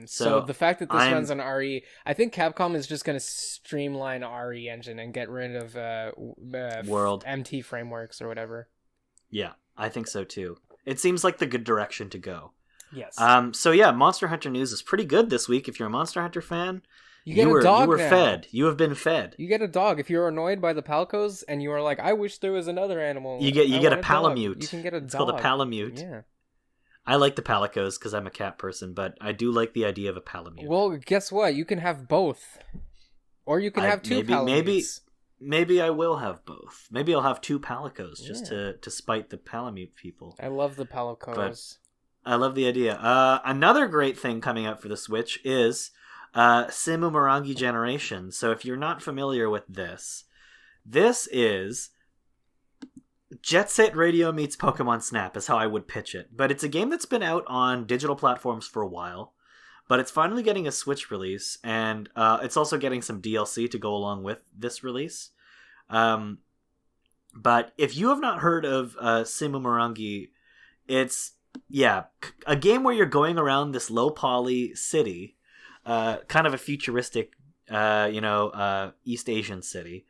So the fact that this runs on RE, I think Capcom is just going to streamline RE engine and get rid of World MT frameworks or whatever. Yeah, I think so too. It seems like the good direction to go. Yes. So yeah, Monster Hunter news is pretty good this week. If you're a Monster Hunter fan, you were now. Fed. You have been fed. You get a dog. If you're annoyed by the Palcos and you are like, I wish there was another animal. You get a Palamute. You can get a dog. It's called a Palamute. Yeah. I like the Palicos because I'm a cat person, but I do like the idea of a Palamute. Well, guess what? You can have both. Or you can have two Palamutes. Maybe I will have both. Maybe I'll have two Palicos just to spite the Palamute people. I love the Palicos. But I love the idea. Another great thing coming out for the Switch is Simu Morangi Generation. So if you're not familiar with this is Jet Set Radio meets Pokemon Snap is how I would pitch it. But it's a game that's been out on digital platforms for a while. But it's finally getting a Switch release. And it's also getting some DLC to go along with this release. But if you have not heard of Simu Morangi, it's, a game where you're going around this low poly city. Kind of a futuristic, East Asian city.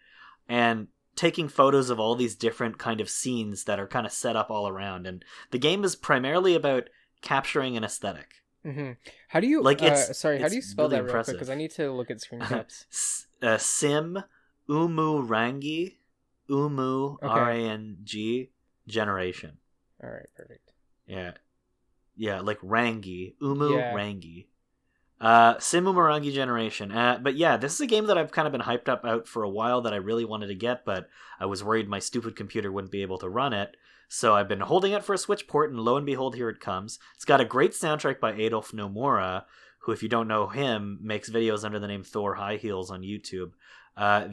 And taking photos of all these different kind of scenes that are kind of set up all around, and the game is primarily about capturing an aesthetic. Mm-hmm. How do you how do you spell really that real quick? Because I need to look at screen caps. Sim Umurangi Rang Generation. All right, perfect. Yeah, like Rangi Rangi. Simu Morangi Generation. But yeah, this is a game that I've kind of been hyped up out for a while that I really wanted to get, but I was worried my stupid computer wouldn't be able to run it. So I've been holding it for a Switch port, and lo and behold, here it comes. It's got a great soundtrack by Adolf Nomura, who, if you don't know him, makes videos under the name Thor High Heels on YouTube.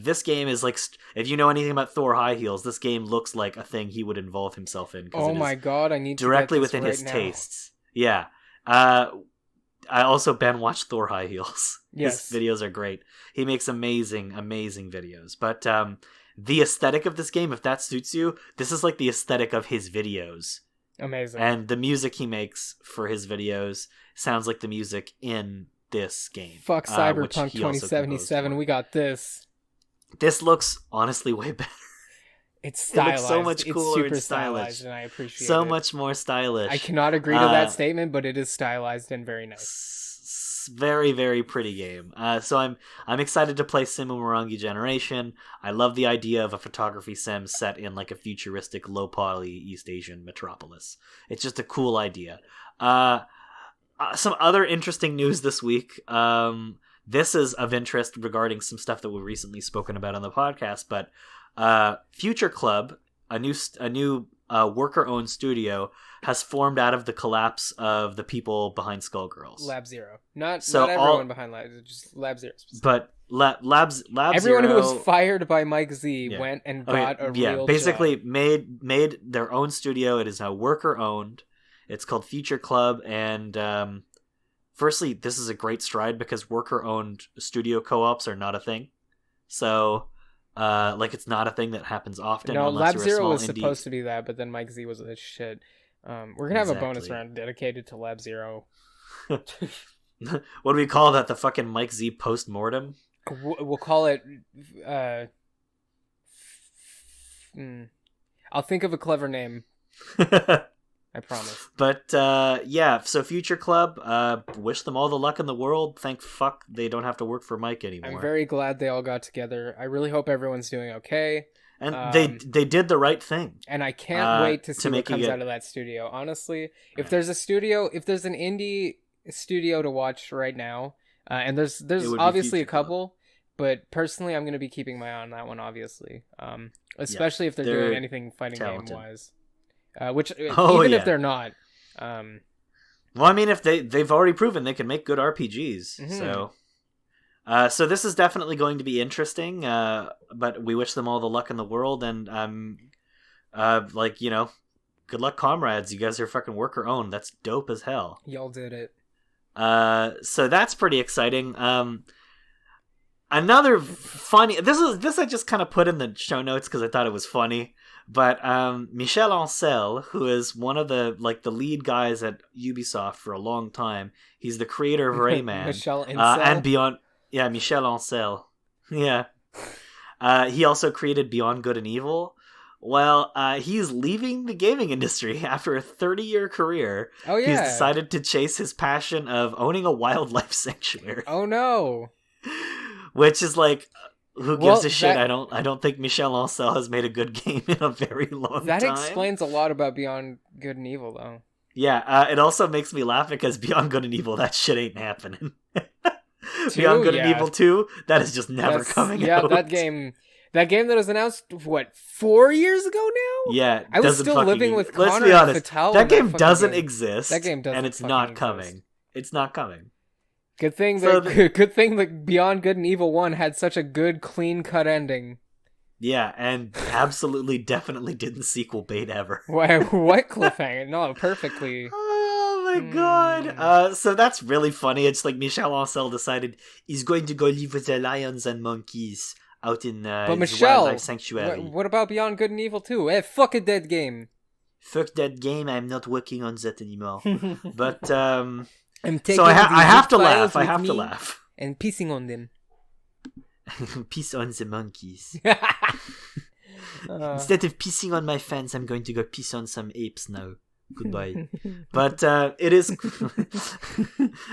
This game is like, if you know anything about Thor High Heels, this game looks like a thing he would involve himself in. Oh my god, I need to directly get this within right his now. tastes. Yeah. I also watched Thor High Heels. Yes. His videos are great. He makes amazing, amazing videos. But the aesthetic of this game, if that suits you, this is like the aesthetic of his videos. Amazing. And the music he makes for his videos sounds like the music in this game. Fuck Cyberpunk 2077, we got this. This looks honestly way better. It's stylized. It looks so much cooler it's super and stylish. And I appreciate it. So much more stylish. I cannot agree to that statement, but it is stylized and very nice. Very, very pretty game. So I'm excited to play Simu Morangi Generation. I love the idea of a photography sim set in like a futuristic low poly East Asian metropolis. It's just a cool idea. Some other interesting news this week. This is of interest regarding some stuff that we've recently spoken about on the podcast, but Future Club, a new worker-owned studio, has formed out of the collapse of the people behind Skullgirls. Lab Zero, not everyone behind Lab, just Lab Zero. But Lab Everyone Zero, who was fired by Mike Z went and got a real basically job. made their own studio. It is now worker owned. It's called Future Club, and firstly, this is a great stride because worker owned studio co-ops are not a thing. So, it's not a thing that happens often. No, unless Lab you're a Zero small was supposed supposed to be that, but then Mike Z was a shit. We're gonna have a bonus round dedicated to Lab Zero. What do we call that? The fucking Mike Z post-mortem? We'll call it. I'll think of a clever name. I promise. But so Future Club, wish them all the luck in the world. Thank fuck they don't have to work for Mike anymore. I'm very glad they all got together. I really hope everyone's doing okay. And they did the right thing. And I can't wait to see what comes it... out of that studio. Honestly, if there's an indie studio to watch right now, and there's obviously a couple, but personally I'm going to be keeping my eye on that one, obviously. Especially if they're doing anything fighting game wise. If they're not. Well, I mean, if they've already proven they can make good RPGs, so this is definitely going to be interesting. But we wish them all the luck in the world, and good luck, comrades. You guys are fucking worker owned. That's dope as hell. Y'all did it. So that's pretty exciting. Another funny. This I just kind of put in the show notes because I thought it was funny. But Michel Ansel, who is one of the lead guys at Ubisoft for a long time, he's the creator of Rayman. Michel Ansel? And Beyond. Yeah, Michel Ansel. Yeah. He also created Beyond Good and Evil. Well, he's leaving the gaming industry after a 30-year career. Oh yeah. He's decided to chase his passion of owning a wildlife sanctuary. Oh no. Which is who gives a shit? I don't think Michel Ansel has made a good game in a very long time. That explains a lot about Beyond Good and Evil, though. Yeah, it also makes me laugh because Beyond Good and Evil, that shit ain't happening. Beyond Good and Evil 2, that is just never coming out. Yeah, that game that was announced, 4 years ago now? Yeah, I was still living with Connor. Let's be honest, Fatal that game doesn't exist. That game doesn't, and it's not coming. It's not coming. Good thing that Beyond Good and Evil 1 had such a good, clean-cut ending. Yeah, and absolutely, definitely didn't sequel bait ever. What cliffhanger? No, perfectly. Oh my god. So that's really funny. It's like Michel Ansel decided he's going to go live with the lions and monkeys out in the wildlife sanctuary. What about Beyond Good and Evil 2? Hey, fuck a dead game. Fuck that game. I'm not working on that anymore. But, so I have to laugh. I have to laugh. And pissing on them. Piss on the monkeys. Instead of pissing on my fans, I'm going to go piss on some apes now. Goodbye. But it is.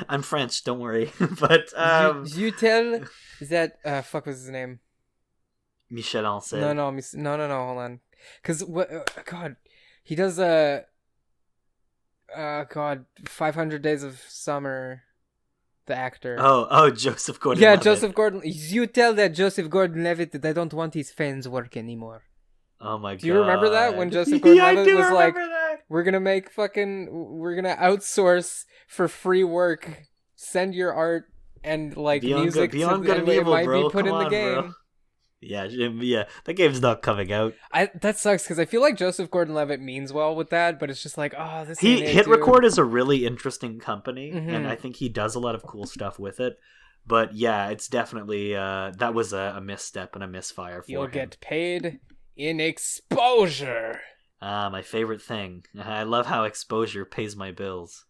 I'm French. Don't worry. But you tell that fuck was his name? Michel Ansel. No. Hold on. Because what? God, he does 500 Days of Summer. The actor. Oh, Joseph Gordon-Levitt. Yeah, Joseph Gordon. You tell that Joseph Gordon-Levitt that I don't want his fans work anymore. Oh my god. Do you remember that when Joseph Gordon-Levitt was like, we're gonna outsource for free work, send your art and music Beyond Good and Evil, might bro. be put in the game. Bro. Yeah, that game's not coming out. That sucks because I feel like Joseph Gordon-Levitt means well with that, but it's just this. Hit Record is a really interesting company, and I think he does a lot of cool stuff with it. But yeah, it's definitely that was a misstep and a misfire for him. You'll get paid in exposure. My favorite thing. I love how exposure pays my bills.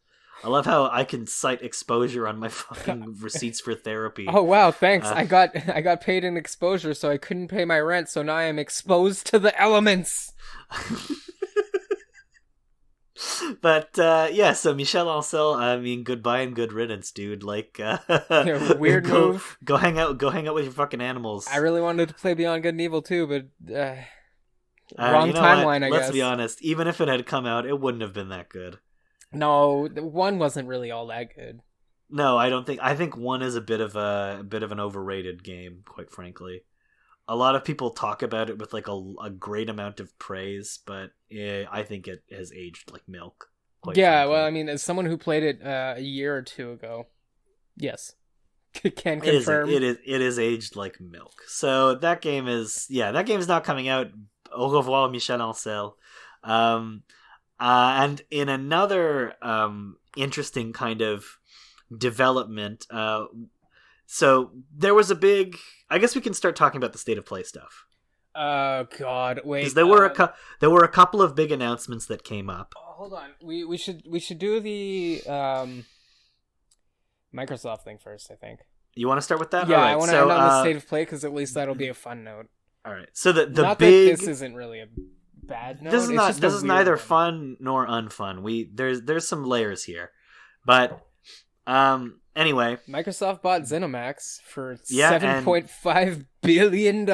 I love how I can cite exposure on my fucking receipts for therapy. Oh wow, thanks. I got paid in exposure, so I couldn't pay my rent, so now I am exposed to the elements. But so Michel Ansel, I mean, goodbye and good riddance, dude. Weird move. Go hang out with your fucking animals. I really wanted to play Beyond Good and Evil too, but wrong timeline, I guess. Let's be honest. Even if it had come out, it wouldn't have been that good. No, one wasn't really all that good. No, I don't think. I think one is a bit of an overrated game, quite frankly. A lot of people talk about it with a great amount of praise, but I think it has aged like milk. Yeah, frankly. Well, I mean, as someone who played it a year or two ago, yes, Can confirm. It is aged like milk. So that game is not coming out. Au revoir, Michel Ansel. And in another interesting kind of development, so there was a big. I guess we can start talking about the state of play stuff. Oh God! Wait, because there were a couple of big announcements that came up. Hold on, we should do the Microsoft thing first. I think. You want to start with that? Yeah, all right, I want to end on the state of play because at least that'll be a fun note. All right, so the Not big that this isn't really a bad note. This is neither fun nor unfun. There's some layers here, but anyway, Microsoft bought ZeniMax for $7.5 billion.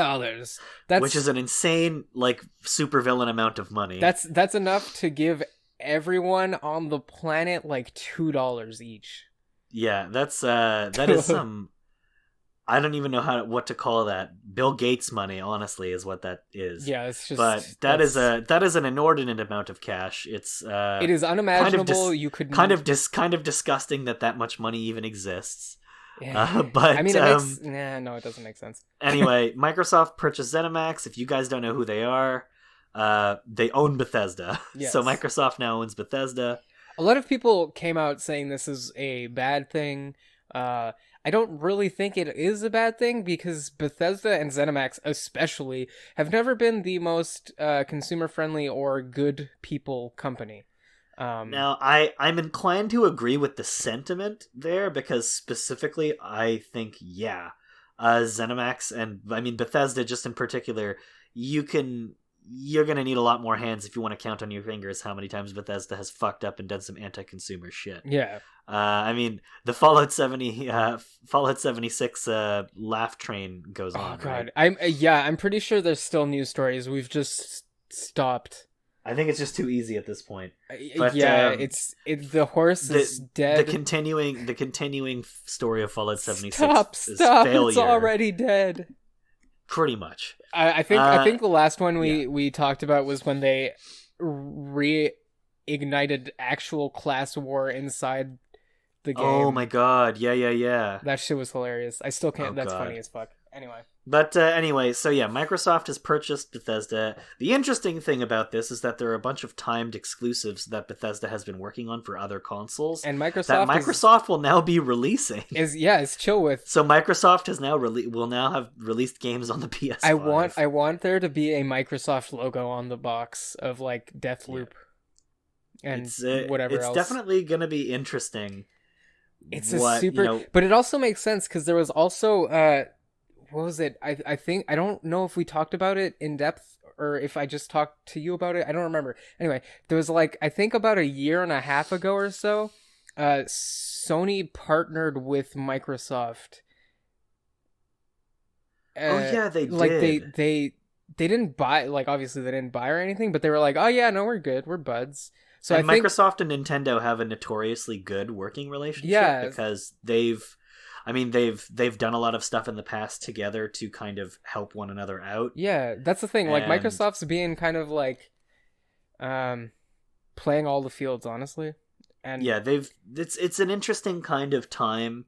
Which is an insane, like, supervillain amount of money. That's enough to give everyone on the planet like $2 each. Yeah, that is some. I don't even know what to call that. Bill Gates money, honestly, is what that is. Yeah, it's just. But that is an inordinate amount of cash. It is unimaginable. You could kind of disgusting that much money even exists. Yeah. But I mean, it makes no, it doesn't make sense. Anyway, Microsoft purchased ZeniMax. If you guys don't know who they are, they own Bethesda. Yes. So Microsoft now owns Bethesda. A lot of people came out saying this is a bad thing. I don't really think it is a bad thing because Bethesda and ZeniMax especially have never been the most consumer-friendly or good people company. Now, I'm inclined to agree with the sentiment there because specifically I think, ZeniMax and, I mean, Bethesda just in particular, you're going to need a lot more hands if you want to count on your fingers how many times Bethesda has fucked up and done some anti-consumer shit. Yeah. I mean, the Fallout 76 laugh train goes on. Oh God, right? I'm pretty sure there's still news stories. We've just stopped. I think it's just too easy at this point. But, the horse is dead. The continuing story of Fallout 76 Stop! is failure. It's already dead. Pretty much. I think the last one we talked about was when they reignited actual class war inside the game. Oh my God! Yeah. That shit was hilarious. I still can't. That's God. funny as fuck. Anyway. But anyway, so yeah, Microsoft has purchased Bethesda. The interesting thing about this is that there are a bunch of timed exclusives that Bethesda has been working on for other consoles, and Microsoft will now be releasing. Is chill with. So Microsoft has now will now have released games on the PS5. I want there to be a Microsoft logo on the box of like Deathloop, and whatever else. It's definitely going to be interesting. It's but it also makes sense because there was also what was it? I think I don't know if we talked about it in depth or if I just talked to you about it. I don't remember. Anyway, there was like I think about a year and a half ago or so, Sony partnered with Microsoft. They did. Like they didn't buy, like obviously they didn't buy or anything, but they were like, oh yeah, no, we're good, we're buds. So and Microsoft and Nintendo have a notoriously good working relationship because they've done a lot of stuff in the past together to kind of help one another out. Yeah, that's the thing. Like Microsoft's being kind of like playing all the fields, honestly. And yeah, it's an interesting kind of time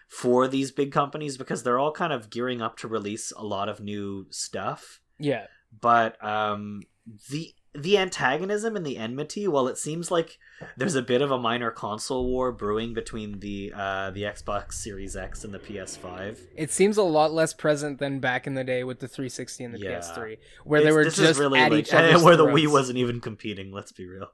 for these big companies because they're all kind of gearing up to release a lot of new stuff. Yeah. But the antagonism and the enmity, while it seems like there's a bit of a minor console war brewing between the Xbox Series X and the PS5, it seems a lot less present than back in the day with the 360 and the PS3, where they were just really at each other's where throats. The Wii wasn't even competing. Let's be real.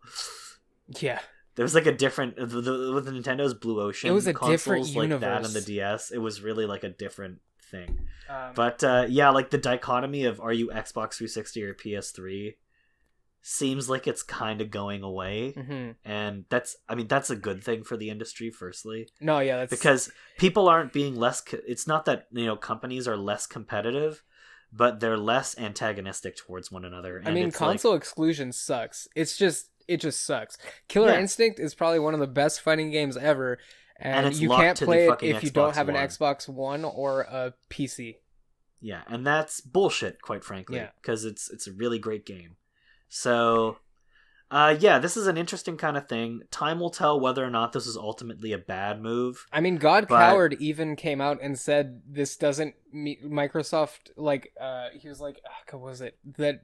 Yeah, there was like a different with the Nintendo's Blue Ocean. It was a consoles different like universe. That and the DS. It was really like a different thing. But like the dichotomy of are you Xbox 360 or PS3 seems like it's kind of going away, and that's a good thing for the industry. Firstly, that's because people aren't being less. It's not that companies are less competitive, but they're less antagonistic towards one another. And I mean, console exclusion sucks. It just sucks. Killer Instinct is probably one of the best fighting games ever, and you can't play it if you don't have an Xbox One or a PC. Yeah, and that's bullshit, quite frankly, because it's a really great game. So, Yeah, this is an interesting kind of thing. Time will tell whether or not this is ultimately a bad move. I mean, God but... Coward even came out and said this doesn't meet Microsoft. Like, he was like, what was it that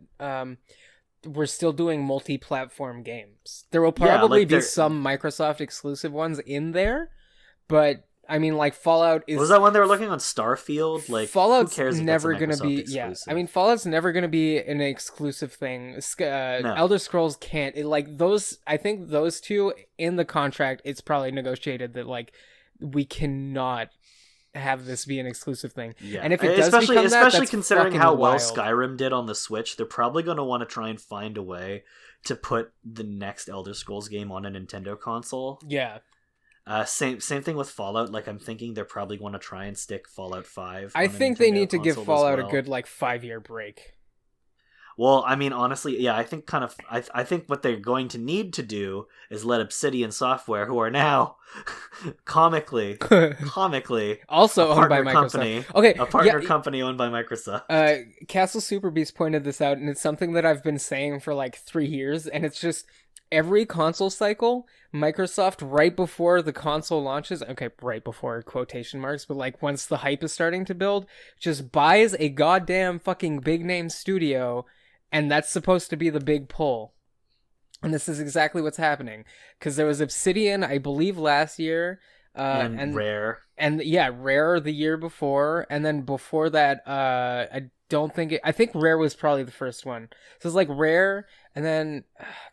we're still doing multi-platform games. There will probably be some Microsoft exclusive ones in there, but I mean, like Fallout is. Was that when they were looking on Starfield? Like, Fallout's who cares if never going to be. Exclusive? Yeah, I mean, Fallout's never going to be an exclusive thing. No. Elder Scrolls can't. Like those, I think those two in the contract, it's probably negotiated that like we cannot have this be an exclusive thing. Yeah. And if it does especially that's considering how well wild. Skyrim did on the Switch, they're probably going to want to try and find a way to put the next Elder Scrolls game on a Nintendo console. Yeah. Same thing with Fallout. Like, I'm thinking they're probably going to try and stick Fallout 5. I think they need to give Fallout a good like 5-year break. Well, I mean, honestly, yeah, I think I think what they're going to need to do is let Obsidian Software, who are now comically also owned by Microsoft. Company, okay, a partner company owned by Microsoft. Castle Super Beast pointed this out, and it's something that I've been saying for like 3 years, and it's just every console cycle, Microsoft, right before the console launches, okay, right before quotation marks, but like once the hype is starting to build, just buys a goddamn fucking big name studio, and that's supposed to be the big pull. And this is exactly what's happening. Because there was Obsidian, I believe, last year. And Rare. And yeah, Rare the year before. And then before that, I think Rare was probably the first one. So it's like Rare, and then,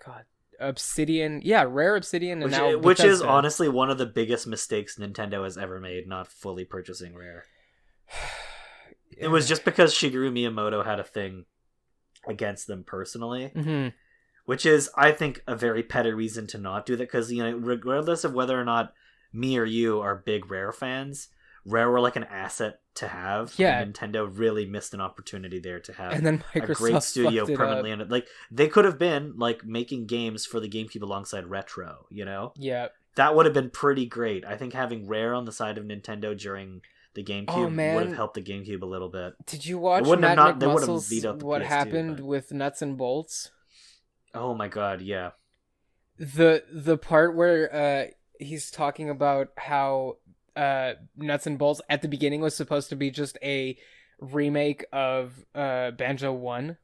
God, Obsidian. Yeah, Rare, Obsidian, and now which is honestly one of the biggest mistakes Nintendo has ever made, not fully purchasing Rare. It was just because Shigeru Miyamoto had a thing against them personally. Mm-hmm. Which is, I think, a very petty reason to not do that, because, you know, regardless of whether or not me or you are big Rare fans, Rare were like an asset to have. Yeah. And Nintendo really missed an opportunity there to have and then a great studio permanently in it. Like, they could have been, like, making games for the GameCube alongside Retro, you know? Yeah. That would have been pretty great. I think having Rare on the side of Nintendo during the GameCube would have helped the GameCube a little bit. Did you watch Matt McMuscle's What PS2, Happened with Nuts and Bolts? Oh my god, yeah. The part where he's talking about how Nuts and Bolts at the beginning was supposed to be just a remake of Banjo 1.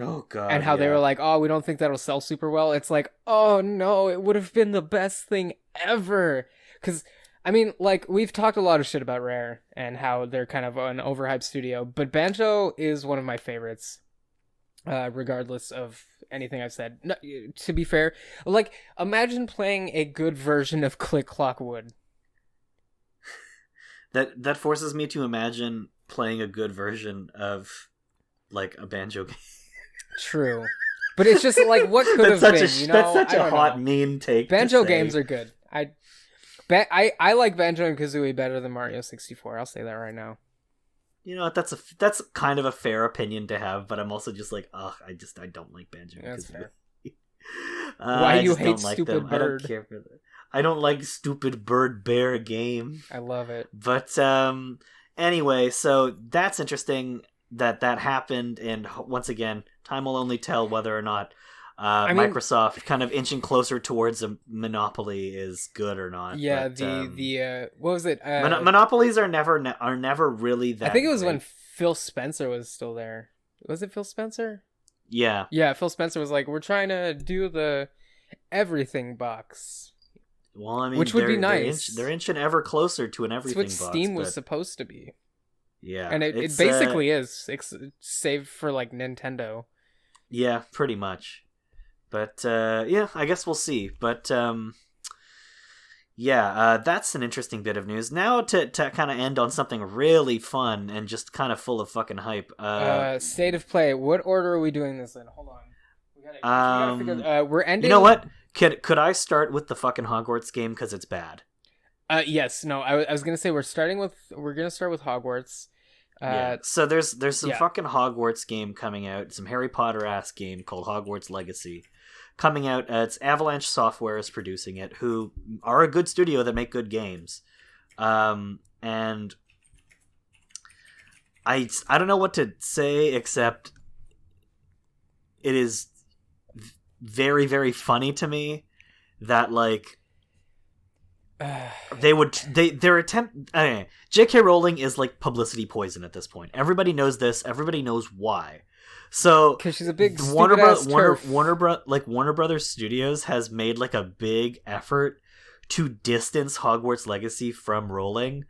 Oh god. And how they were like, "Oh, we don't think that'll sell super well." It's like, "Oh no, it would have been the best thing ever." Cuz I mean, like, we've talked a lot of shit about Rare and how they're kind of an overhyped studio, but Banjo is one of my favorites. Regardless of anything I've said. No, to be fair, like, imagine playing a good version of Click Clock Wood. That forces me to imagine playing a good version of, like, a Banjo game. True. But it's just like, what could have been, you know? That's such a hot, mean take. Banjo games are good. I like Banjo and Kazooie better than Mario 64. I'll say that right now. You know what? That's kind of a fair opinion to have, but I'm also just like, I don't like Banjo. That's fair. Why you hate like Stupid Bird? I don't care for that. I don't like Stupid Bird Bear game. I love it. But anyway, so that's interesting that happened, and once again, time will only tell whether or not Microsoft kind of inching closer towards a monopoly is good or not. Yeah, but, the what was it? Monopolies are never really that. I think it was great. when Phil Spencer was still there. Was it Phil Spencer? Yeah. Yeah, Phil Spencer was like, "We're trying to do the everything box." Well, I mean, which would be nice. They're inching ever closer to an everything box. That's what Steam was supposed to be. Yeah, and it basically is, save for like Nintendo. Yeah, pretty much. But yeah, I guess we'll see. But that's an interesting bit of news. Now to kind of end on something really fun and just kind of full of fucking hype. State of play. What order are we doing this in? Hold on. We gotta figure. We're ending. You know what? Could I start with the fucking Hogwarts game because it's bad? Yes. No. I was gonna say we're gonna start with Hogwarts. Yeah. So there's some fucking Hogwarts game coming out. Some Harry Potter ass game called Hogwarts Legacy. Coming out, it's Avalanche Software is producing it, who are a good studio that make good games, and I don't know what to say except it is very, very funny to me that like their attempt. J.K. Rowling is like publicity poison at this point. Everybody knows this. Everybody knows why. So because she's a big Warner Brothers Studios has made like a big effort to distance Hogwarts Legacy from Rowling,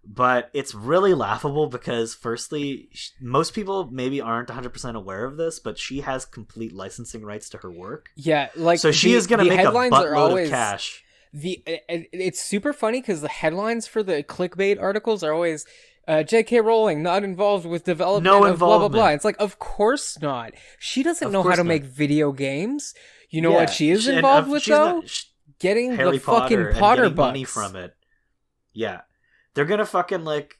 but it's really laughable because firstly, most people maybe aren't 100% aware of this, but she has complete licensing rights to her work. Yeah, like so she is going to make a buttload of cash. It's super funny because the headlines for the clickbait articles are always J.K. Rowling not involved with development of blah blah blah. It's like, of course not. She doesn't know how to make video games. You know what she is involved with though? Getting Harry the fucking Potter bucks. Money from it. Yeah, they're gonna fucking like.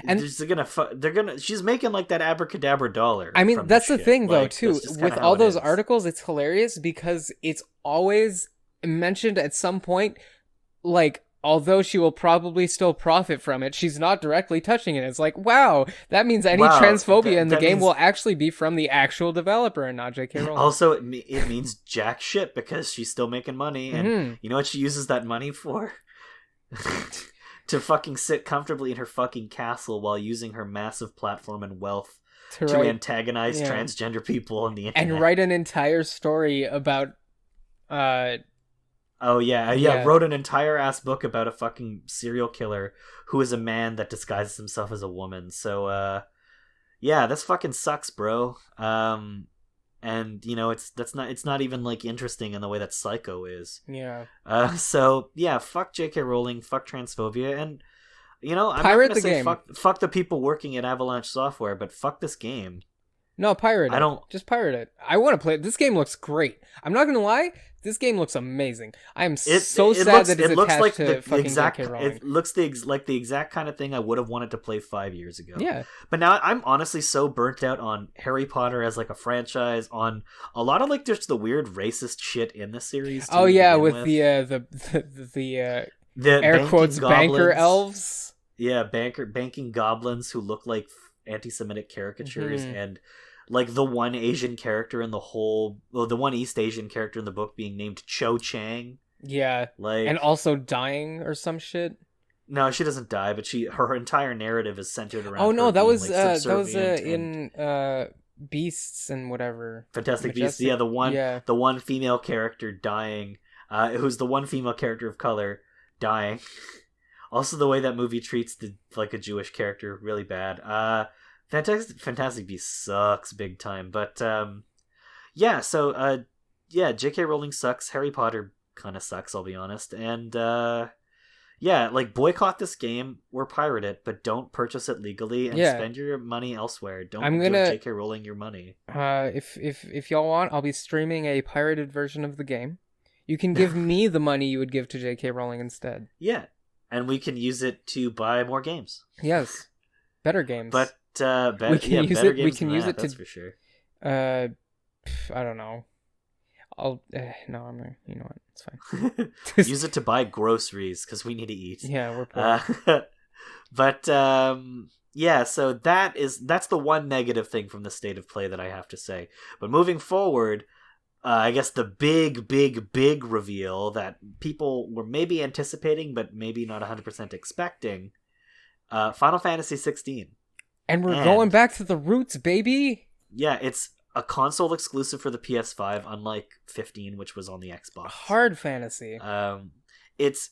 And she's making like that abracadabra dollar. I mean, that's the thing though too. With all those articles, it's hilarious because it's always mentioned at some point, like, although she will probably still profit from it, she's not directly touching it. It's like, wow, that means any transphobia in the game will actually be from the actual developer and not J.K. Rowling. Also, it means jack shit because she's still making money, and you know what she uses that money for? To fucking sit comfortably in her fucking castle while using her massive platform and wealth to antagonize transgender people on the internet. And write an entire story about... wrote an entire ass book about a fucking serial killer who is a man that disguises himself as a woman. So, this fucking sucks, bro. And you know, it's not even like interesting in the way that Psycho is. Yeah. Fuck J.K. Rowling, fuck transphobia, and you know, I'm pirate not gonna the say game. Fuck the people working at Avalanche Software, but fuck this game. No, pirate it. Just pirate it. I want to play it. This game looks great. I'm not gonna lie. This game looks amazing. I am so sad that it's attached to fucking J.K. Rowling. It looks like the exact kind of thing I would have wanted to play 5 years ago. Yeah. But now I'm honestly so burnt out on Harry Potter as like a franchise, on a lot of like just the weird racist shit in the series. Oh yeah, with the air quotes banker elves. Yeah, banking goblins who look like anti-Semitic caricatures and. Like the one Asian character in the one East Asian character in the book being named Cho Chang. Yeah, like, and also dying or some shit. No, she doesn't die, but her entire narrative is centered around. Oh no, that was like, in Beasts and whatever. Fantastic Beasts. Yeah, the one female character dying. Who's the one female character of color dying. Also, the way that movie treats a Jewish character really bad. Fantastic Beasts sucks big time, but J.K. Rowling sucks. Harry Potter kind of sucks, I'll be honest, and boycott this game or pirate it, but don't purchase it legally and spend your money elsewhere. Don't give J.K. Rowling your money. If y'all want, I'll be streaming a pirated version of the game. You can give me the money you would give to J.K. Rowling instead. Yeah, and we can use it to buy more games. Yes, better games, but. We can use it to. For sure. I don't know. I'm gonna. You know what? It's fine. Use it to buy groceries because we need to eat. Yeah, we're poor. But so that's the one negative thing from the state of play that I have to say. But moving forward, I guess the big reveal that people were maybe anticipating but maybe not 100% expecting. Final Fantasy 16. And we're going back to the roots, baby! Yeah, it's a console exclusive for the PS5, unlike 15, which was on the Xbox. Hard fantasy. It's,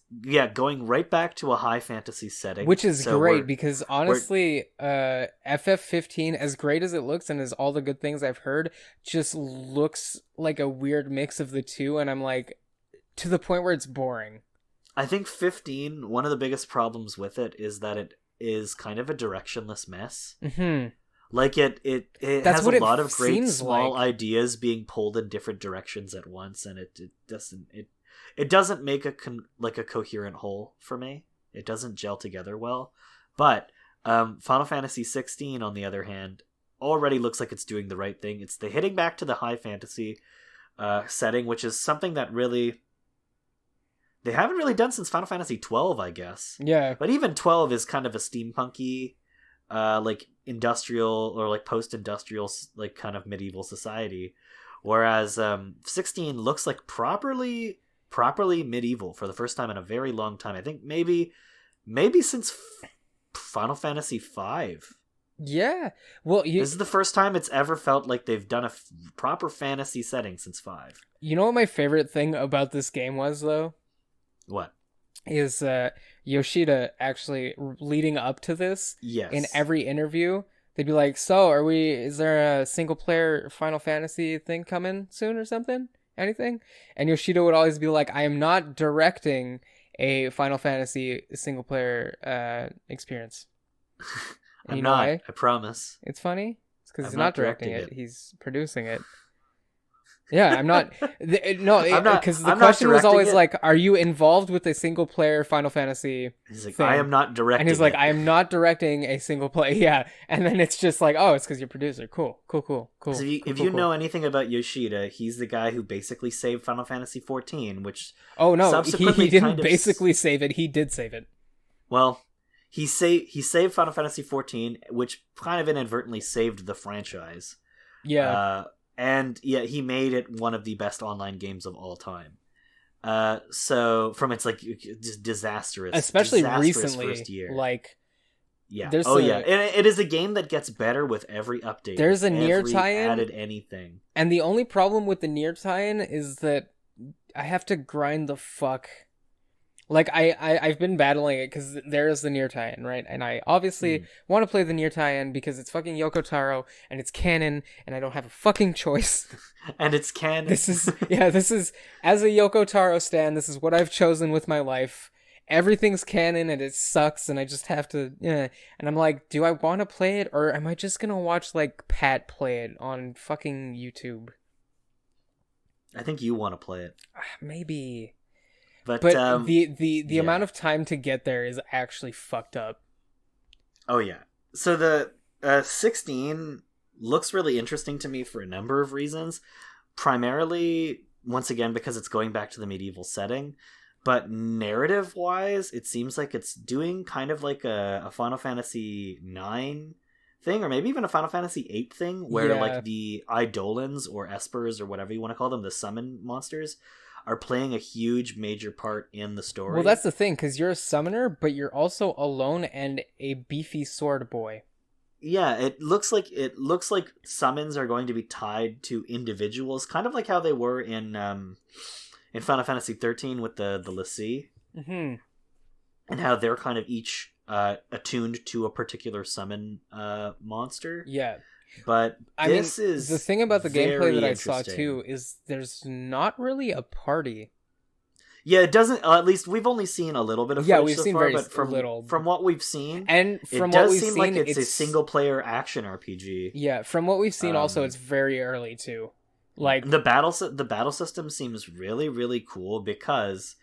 going right back to a high fantasy setting. Which is great, because honestly, FF15, as great as it looks and as all the good things I've heard, just looks like a weird mix of the two, and I'm like, to the point where it's boring. I think 15, one of the biggest problems with it is that it is kind of a directionless mess. Mm-hmm. Like it has a lot of great small ideas being pulled in different directions at once, and it doesn't make a coherent whole for me. It doesn't gel together well. But Final Fantasy 16, on the other hand, already looks like it's doing the right thing. It's the hitting back to the high fantasy setting, which is something that really they haven't really done since Final Fantasy 12, I guess. Yeah. But even 12 is kind of a steampunky, industrial or post-industrial, kind of medieval society, Whereas 16 looks like properly medieval for the first time in a very long time. I think maybe since Final Fantasy V. Yeah. Well, this is the first time it's ever felt like they've done a proper fantasy setting since 5. You know what my favorite thing about this game was, though? What? Is Yoshida actually leading up to this? Yes. In every interview, they'd be like, "So, is there a single player Final Fantasy thing coming soon or something? Anything?" And Yoshida would always be like, "I am not directing a Final Fantasy single player experience." I'm not. Why? I promise. It's funny. It's because he's not directing it. He's producing it. Yeah, I'm not. Because the question was always like, "Are you involved with a single player Final Fantasy?" He's like, "I am not directing." And he's like, "I am not directing a single play." Yeah, and then it's just like, "Oh, it's because you're producer." Cool. If you know anything about Yoshida, he's the guy who basically saved Final Fantasy XIV, which he didn't basically save it. He did save it. Well, he saved Final Fantasy XIV, which kind of inadvertently saved the franchise. Yeah. And yeah, he made it one of the best online games of all time. So from its like just disastrous, especially recently, first year. Like, yeah, and it is a game that gets better with every update. There's a Nier tie-in, added anything, and the only problem with the Nier tie-in is that I have to grind the fuck. Like, I've been battling it because there is the Nier tie-in, right? And I obviously want to play the Nier tie-in because it's fucking Yoko Taro, and it's canon, and I don't have a fucking choice. And it's canon. This is, as a Yoko Taro stan, this is what I've chosen with my life. Everything's canon, and it sucks, and I just have to, And I'm like, do I want to play it, or am I just gonna watch, like, Pat play it on fucking YouTube? I think you want to play it. Maybe. But the amount of time to get there is actually fucked up. Oh yeah. So the 16 looks really interesting to me for a number of reasons. Primarily, once again, because it's going back to the medieval setting. But narrative-wise, it seems like it's doing kind of like a Final Fantasy IX thing, or maybe even a Final Fantasy VIII thing, where like the Eidolons or Espers or whatever you want to call them, the summon monsters, are playing a huge major part in the story. Well, that's the thing, because you're a summoner, but you're also alone and a beefy sword boy. Yeah, it looks like summons are going to be tied to individuals, kind of like how they were in Final Fantasy XIII with the l'Cie. Mm-hmm. And how they're kind of each attuned to a particular summon monster. Yeah. But this is the thing about the gameplay that I saw too is there's not really a party. Yeah, it doesn't. At least we've only seen a little bit of footage we've so seen far, very but little. From what we've seen, and from it what does we've seem seen, like it's a single player action RPG. Yeah, from what we've seen, also it's very early too. Like the battle system seems really, really cool because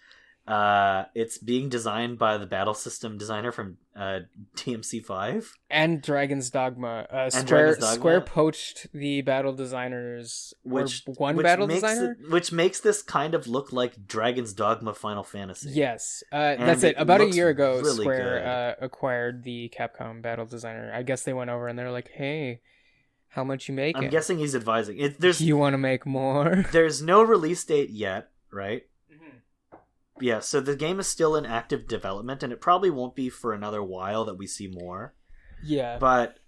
it's being designed by the battle system designer from DMC5 and Dragon's Dogma. Square poached the battle designers, which makes this kind of look like Dragon's Dogma Final Fantasy. Yes, that's it. About a year ago, really Square acquired the Capcom battle designer. I guess they went over and they're like, "Hey, how much you making?" I'm guessing he's advising. You want to make more? There's no release date yet, right? Yeah, so the game is still in active development, and it probably won't be for another while that we see more. Yeah. But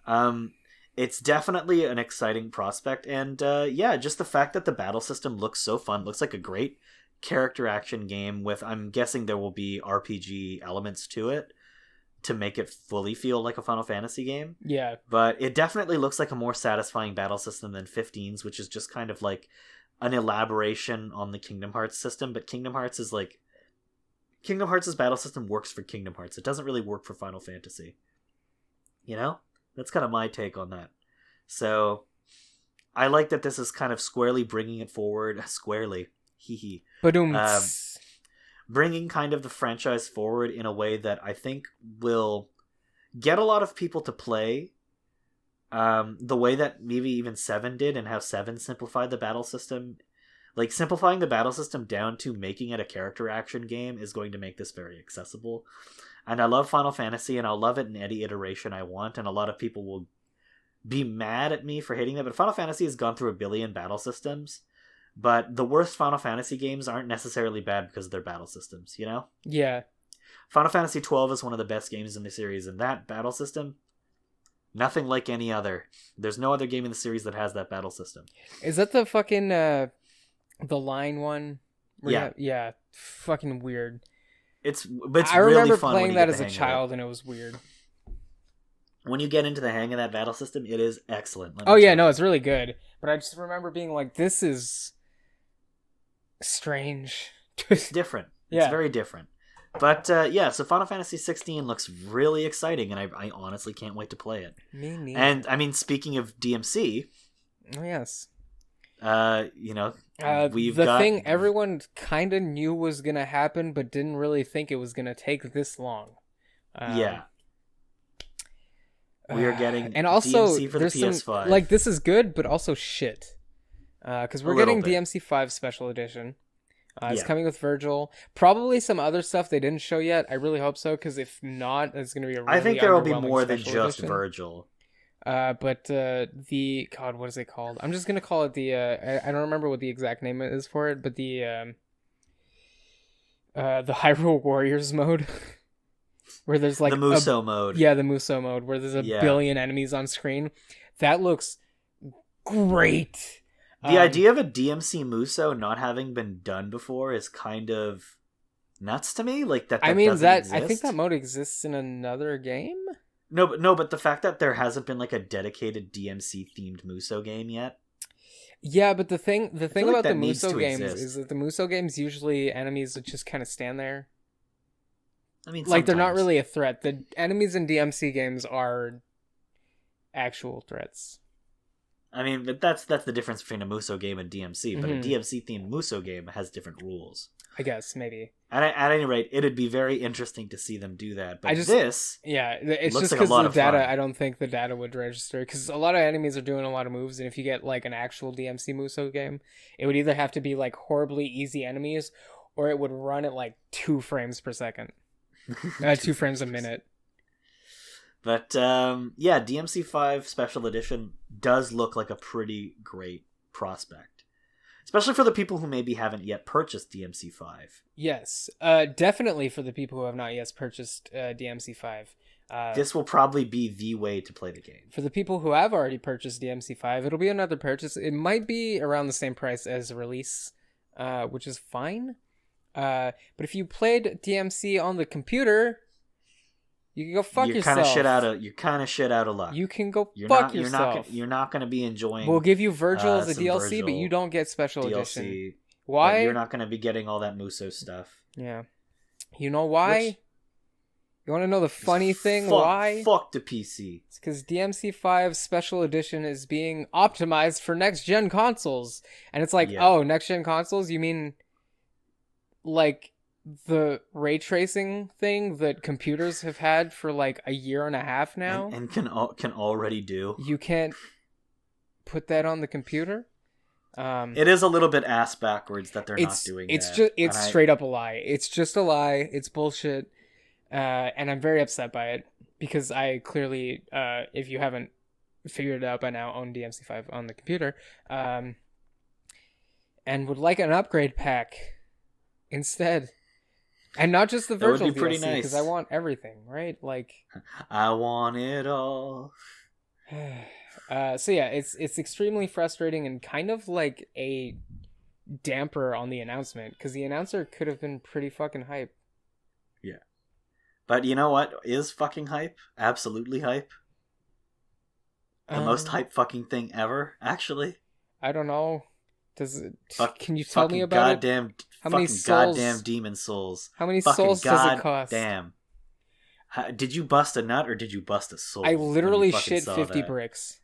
it's definitely an exciting prospect, and just the fact that the battle system looks so fun, looks like a great character action game with, I'm guessing there will be RPG elements to it to make it fully feel like a Final Fantasy game. Yeah. But it definitely looks like a more satisfying battle system than 15's, which is just kind of like an elaboration on the Kingdom Hearts system, but Kingdom Hearts' battle system works for Kingdom Hearts. It doesn't really work for Final Fantasy. You know? That's kind of my take on that. So, I like that this is kind of squarely bringing it forward. Squarely. Hee bringing kind of the franchise forward in a way that I think will get a lot of people to play the way that maybe even 7 did, and how 7 simplified the battle system. Like, simplifying the battle system down to making it a character action game is going to make this very accessible. And I love Final Fantasy, and I'll love it in any iteration I want, and a lot of people will be mad at me for hating that, but Final Fantasy has gone through a billion battle systems. But the worst Final Fantasy games aren't necessarily bad because of their battle systems, you know? Yeah. Final Fantasy XII is one of the best games in the series, and that battle system, nothing like any other. There's no other game in the series that has that battle system. Is that the fucking, the line one? Yeah. Yeah. Fucking weird. It's I really remember fun playing when you that get as the a hang of child, and it was weird. When you get into the hang of that battle system, it is excellent. Oh, yeah, no, it's really good. But I just remember being like, this is strange. It's different. Yeah. It's very different. But, so Final Fantasy 16 looks really exciting, and I honestly can't wait to play it. Me neither. And, I mean, speaking of DMC... Oh, yes. We've the got... thing everyone kind of knew was going to happen, but didn't really think it was going to take this long. Yeah. We are getting and also, DMC for the PS5. Like, this is good, but also shit. Because we're getting DMC 5 Special Edition. It's coming with Virgil. Probably some other stuff they didn't show yet. I really hope so, because if not, it's going to be a really I think there will be underwhelming more than Special just Edition. Virgil. But God, what is it called? I'm just gonna call it the I don't remember what the exact name is for it, but the Hyrule Warriors mode, where there's like the Muso mode. Yeah, the Muso mode, where there's a billion enemies on screen. That looks great. The idea of a DMC Muso not having been done before is kind of nuts to me. Like that. I mean, doesn't exist. I think that mode exists in another game. No, but the fact that there hasn't been like a dedicated DMC themed Muso game yet. Yeah, but the thing about the Muso games exist. is that the Muso games usually enemies that just kind of stand there. I mean, like, they're not really a threat. The enemies in DMC games are actual threats. I mean, but that's the difference between a Muso game and DMC. But a DMC themed Muso game has different rules. I guess, maybe. At any rate, it'd be very interesting to see them do that. But it's looks just like because a lot the of data. fun. I don't think the data would register, because a lot of enemies are doing a lot of moves, and if you get like an actual DMC Muso game, it would either have to be like horribly easy enemies, or it would run at like 2 frames per second, 2 frames a minute. But DMC 5 Special Edition does look like a pretty great prospect. Especially for the people who maybe haven't yet purchased DMC 5. Yes, definitely for the people who have not yet purchased DMC 5. This will probably be the way to play the game. For the people who have already purchased DMC 5, it'll be another purchase. It might be around the same price as release, which is fine. But if you played DMC on the computer, you can go fuck yourself. You're kind of shit out of luck. You can go fuck yourself. You're not going to be enjoying. We'll give you Virgil as a DLC, Virgil but you don't get Special DLC, Edition. Why? You're not going to be getting all that Muso stuff. Yeah. You know why? You want to know the funny thing? Why? Fuck the PC. It's because DMC 5 Special Edition is being optimized for next-gen consoles. And it's like, oh, next-gen consoles? You mean like the ray tracing thing that computers have had for like a year and a half now? And can already do. You can't put that on the computer? It is a little bit ass backwards that they're not doing that. It's straight up a lie. It's just a lie. It's bullshit. And I'm very upset by it, because I clearly, if you haven't figured it out by now, own DMC5 on the computer, and would like an upgrade pack instead. And not just the virtual DLC, pretty nice. because I want everything, right? Like, I want it all. So yeah, it's extremely frustrating and kind of like a damper on the announcement, because the announcer could have been pretty fucking hype. Yeah. But you know what is fucking hype? Absolutely hype. The most hype fucking thing ever, actually. I don't know. Can you tell me about it? How many souls? Goddamn demon souls. How many souls does it cost? Damn. Did you bust a nut or did you bust a soul? I literally shit 50 bricks.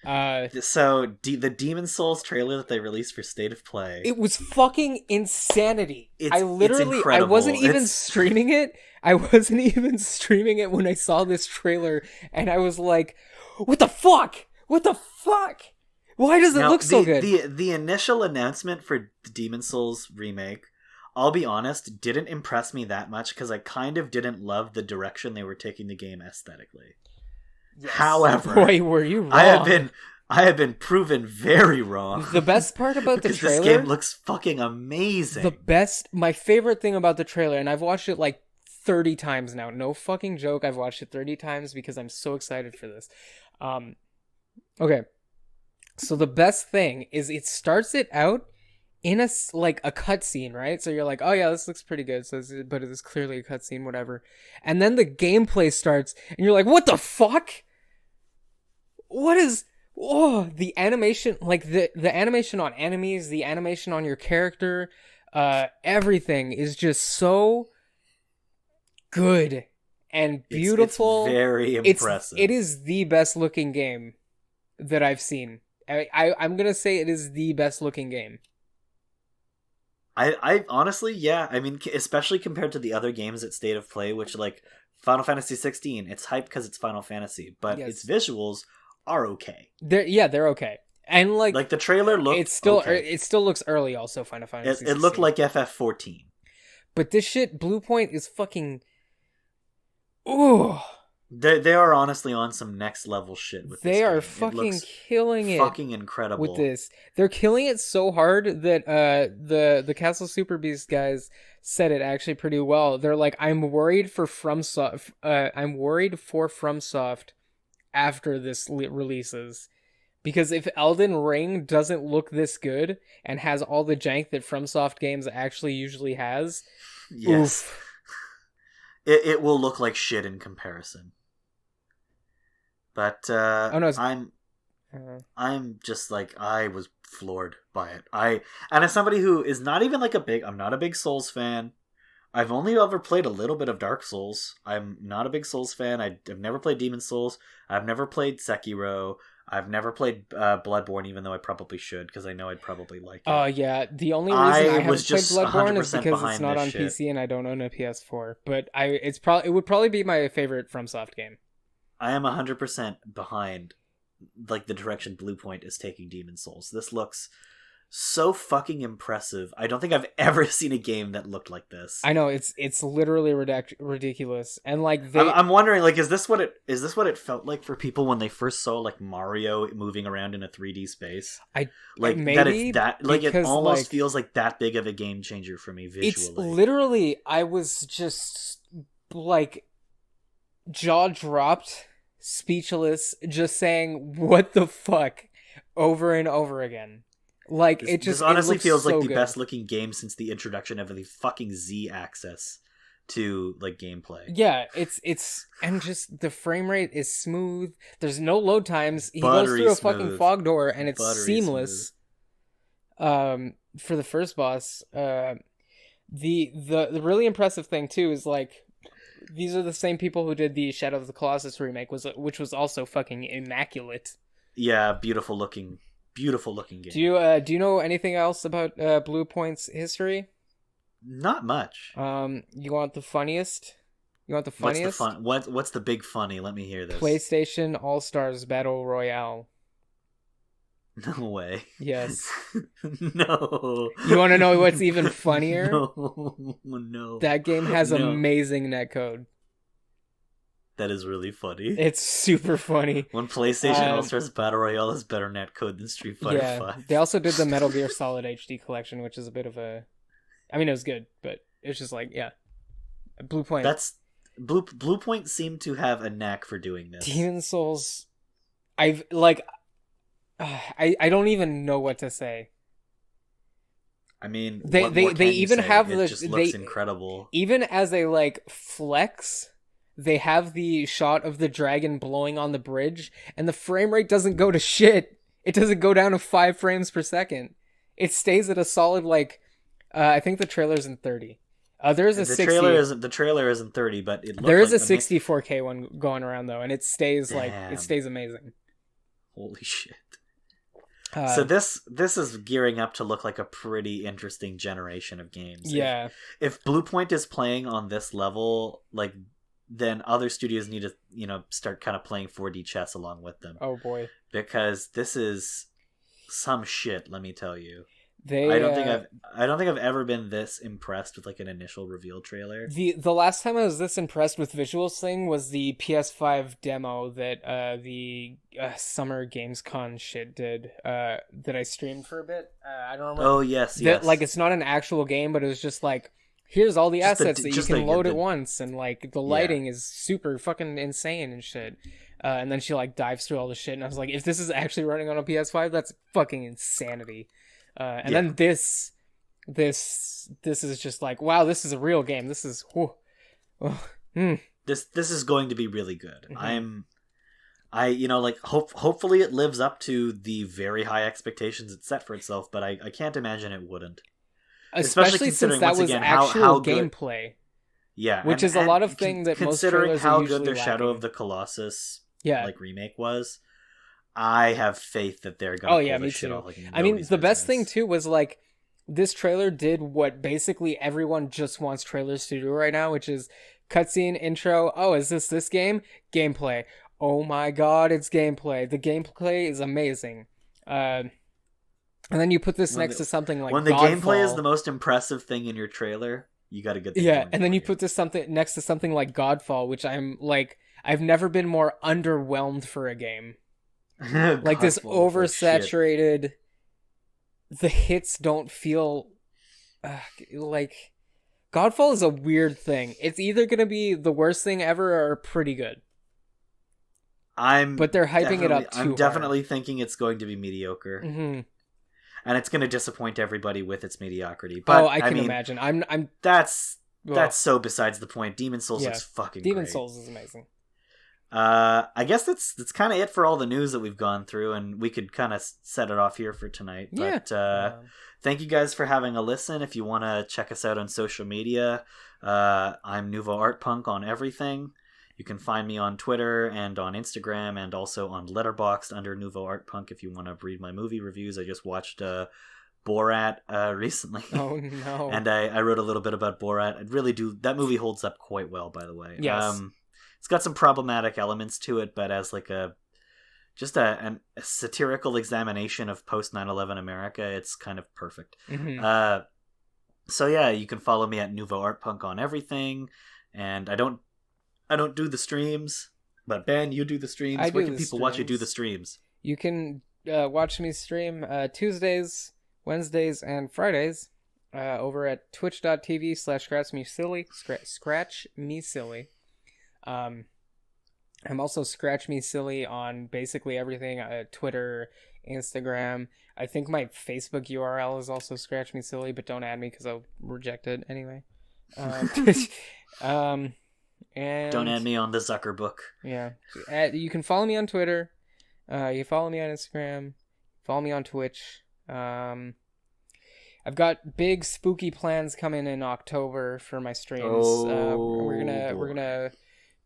So the Demon Souls trailer that they released for State of Play, it was fucking insanity. It's incredible. I wasn't even streaming it. I wasn't even streaming it when I saw this trailer, and I was like, "What the fuck? What the fuck? Why does it look so good?" The initial announcement for the Demon Souls remake, I'll be honest, didn't impress me that much because I kind of didn't love the direction they were taking the game aesthetically. Yes. However, boy, were you wrong. I have been proven very wrong. The best part about the trailer, this game looks fucking amazing. My favorite thing about the trailer, and I've watched it like 30 times now. No fucking joke. I've watched it 30 times because I'm so excited for this. Okay. So the best thing is it starts it out in a cutscene, right? So you're like, oh yeah, this looks pretty good. But it is clearly a cutscene, whatever. And then the gameplay starts, and you're like, what the fuck? What is? Oh, the animation, like the animation on enemies, the animation on your character, everything is just so good and beautiful. It's very impressive. It is the best looking game that I've seen. I'm gonna say it is the best looking game. I honestly, yeah. I mean, especially compared to the other games at State of Play, which like Final Fantasy 16, it's hyped because it's Final Fantasy, but its visuals are okay. They're okay. And like the trailer looked it still looks early. Also, Final Fantasy 16. It looked like FF14. But this shit, Blue Point is fucking. Ooh. They are honestly on some next level shit with this. They are fucking killing it. Fucking incredible with this. They're killing it so hard that the Castle Super Beast guys said it actually pretty well. They're like, I'm worried for FromSoft. After this releases, because if Elden Ring doesn't look this good and has all the jank that FromSoft games actually usually has, yes, it will look like shit in comparison. But I'm just like, I was floored by it. And as somebody who is not even like I'm not a big Souls fan. I've only ever played a little bit of Dark Souls. I'm not a big Souls fan. I've never played Demon Souls. I've never played Sekiro. I've never played Bloodborne, even though I probably should, because I know I'd probably like it. Oh, yeah. The only reason I haven't played Bloodborne is because it's not on PC and I don't own a PS4. But it would probably be my favorite FromSoft game. I am 100% behind like the direction Bluepoint is taking Demon Souls. This looks so fucking impressive. I don't think I've ever seen a game that looked like this. I know, it's literally ridiculous. And like I'm wondering, like, is this what it felt like for people when they first saw like Mario moving around in a 3D space? Maybe it almost feels like that big of a game changer for me visually. It's literally, I was just like jaw dropped, speechless, just saying what the fuck over and over again. Like, this honestly feels like the good. best looking game since the introduction of the fucking Z axis to like gameplay. Yeah, it's and just the frame rate is smooth. There's no load times. He goes through a fucking fog door and it's seamless. For the first boss, the really impressive thing too is like, these are the same people who did the Shadow of the Colossus remake, which was also fucking immaculate. Yeah, beautiful looking game. Do you know anything else about Blue Point's history? Not much. You want the funniest? What's the big funny? Let me hear this. PlayStation All-Stars Battle Royale. No way. Yes. No. You want to know what's even funnier? No. That game has amazing netcode. That is really funny. It's super funny. When PlayStation All-Stars Battle Royale has better netcode than Street Fighter V. They also did the Metal Gear Solid HD collection, which is a bit of a... I mean, it was good, but it's just like, yeah. Blue Point. Blue Point seemed to have a knack for doing this. Demon Souls... I don't even know what to say. I mean, they even have it just looks incredible. Even as a like flex, they have the shot of the dragon blowing on the bridge, and the frame rate doesn't go to shit. It doesn't go down to 5 frames per second. It stays at a solid like, I think the trailer's in 30. There's a 60. The trailer isn't 30, but there is a 64K one going around though, and it stays amazing. Holy shit. So this is gearing up to look like a pretty interesting generation of games. Yeah. If Bluepoint is playing on this level, like, then other studios need to, start kind of playing 4D chess along with them. Oh boy. Because this is some shit, let me tell you. They I don't think I've ever been this impressed with like an initial reveal trailer. the last time I was this impressed with visuals thing was the PS5 demo that the Summer Gamescom shit did that I streamed for a bit. I don't remember. Oh yes. Like it's not an actual game, but it was just like, here's all the assets that you can load at once, and like the lighting is super fucking insane and shit. And then she like dives through all the shit, and I was like, if this is actually running on a PS5, that's fucking insanity. And then this is just like, wow, this is a real game. This is This is going to be really good. Hopefully it lives up to the very high expectations it set for itself, but I can't imagine it wouldn't. Especially since that was actual gameplay. Yeah, which is a lot of thing that most trailers are usually lacking. Considering how good their Shadow of the Colossus remake was, I have faith that they're gonna pull this shit off. Like, I mean, the best thing too was like, this trailer did what basically everyone just wants trailers to do right now, which is cutscene, intro. Oh, is this game? Gameplay. Oh my god, it's gameplay. The gameplay is amazing. And then you put this next to something like when the gameplay is the most impressive thing in your trailer, you got a good thing. Yeah, and then you put this next to something like Godfall, which I'm like, I've never been more underwhelmed for a game. Like this oversaturated, the hits don't feel like Godfall is a weird thing. It's either gonna be the worst thing ever or pretty good. But they're hyping it up too I'm definitely thinking it's going to be mediocre, and it's going to disappoint everybody with its mediocrity. But I can imagine. I'm that's so besides the point. Demon's Souls looks fucking great. Demon's Souls is amazing. I guess that's kind of it for all the news that we've gone through, and we could kind of set it off here for tonight. But thank you guys for having a listen. If you want to check us out on social media, I'm Nouveau Art Punk on everything. You can find me on Twitter and on Instagram and also on Letterboxd under Nouveau Art Punk if you want to read my movie reviews. I just watched Borat recently. Oh no! And I wrote a little bit about Borat. I really do. That movie holds up quite well, by the way. Yes. It's got some problematic elements to it, but as like a satirical examination of post 9/11 America, it's kind of perfect. So yeah, you can follow me at Nouveau Art Punk on everything, and I don't do the streams, but Ben, you do the streams. Where can people watch you do the streams? You can watch me stream Tuesdays, Wednesdays, and Fridays over at twitch.tv/scratchmesilly. Scratch me silly. I'm also Scratch Me Silly on basically everything, Twitter, Instagram. I think my Facebook URL is also Scratch Me Silly, but don't add me because I'll reject it anyway. And don't add me on the Zucker book. Yeah. You can follow me on Twitter. You follow me on Instagram. Follow me on Twitch. I've got big spooky plans coming in October for my streams. We're gonna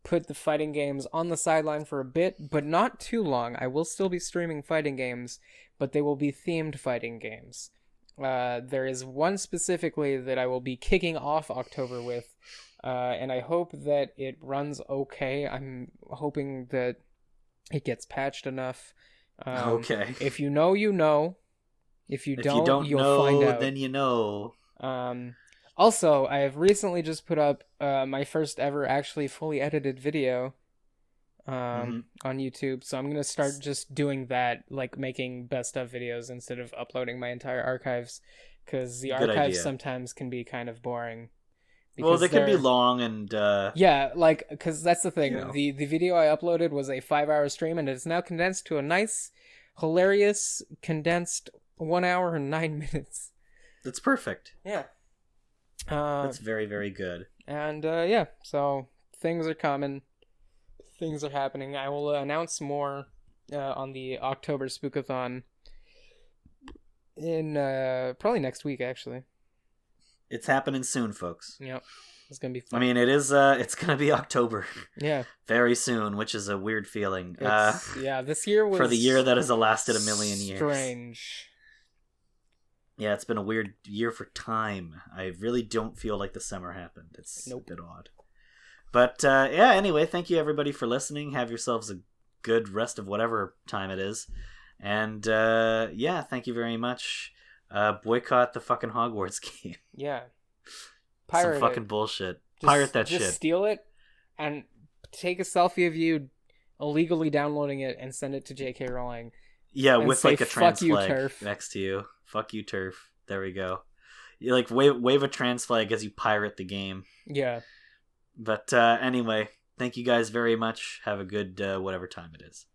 put the fighting games on the sideline for a bit, but not too long. I will still be streaming fighting games, but they will be themed fighting games. There is one specifically that I will be kicking off October with, and I hope that it runs okay. I'm hoping that it gets patched enough. Okay. If you know, you know. If you don't you'll find out. Then you know. Also, I have recently just put up my first ever actually fully edited video on YouTube, so I'm going to start just doing that, like making best of videos instead of uploading my entire archives, because the archives sometimes can be kind of boring. Well, they can be long and... Yeah, like, because that's the thing. You know. The video I uploaded was a 5-hour stream, and it's now condensed to a nice, hilarious, condensed 1 hour and 9 minutes. That's perfect. Yeah. That's very, very good. And so things are coming. Things are happening. I will announce more on the October Spookathon in probably next week, actually. It's happening soon, folks. Yep. It's going to be fun. I mean, it's going to be October. Yeah. Very soon, which is a weird feeling. This year was... For the year that has lasted a million years. Strange. Yeah, it's been a weird year for time. I really don't feel like the summer happened. It's a bit odd. But, anyway, thank you everybody for listening. Have yourselves a good rest of whatever time it is. And, thank you very much. Boycott the fucking Hogwarts game. Yeah. Pirate Some fucking it. bullshit. Pirate that just shit. Steal it and take a selfie of you illegally downloading it and send it to J.K. Rowling. Yeah, and with say, like a trans "Fuck you, flag TERF." next to you. Fuck you, turf. There we go. You like wave a trans flag as you pirate the game. Yeah. But anyway, thank you guys very much. Have a good whatever time it is.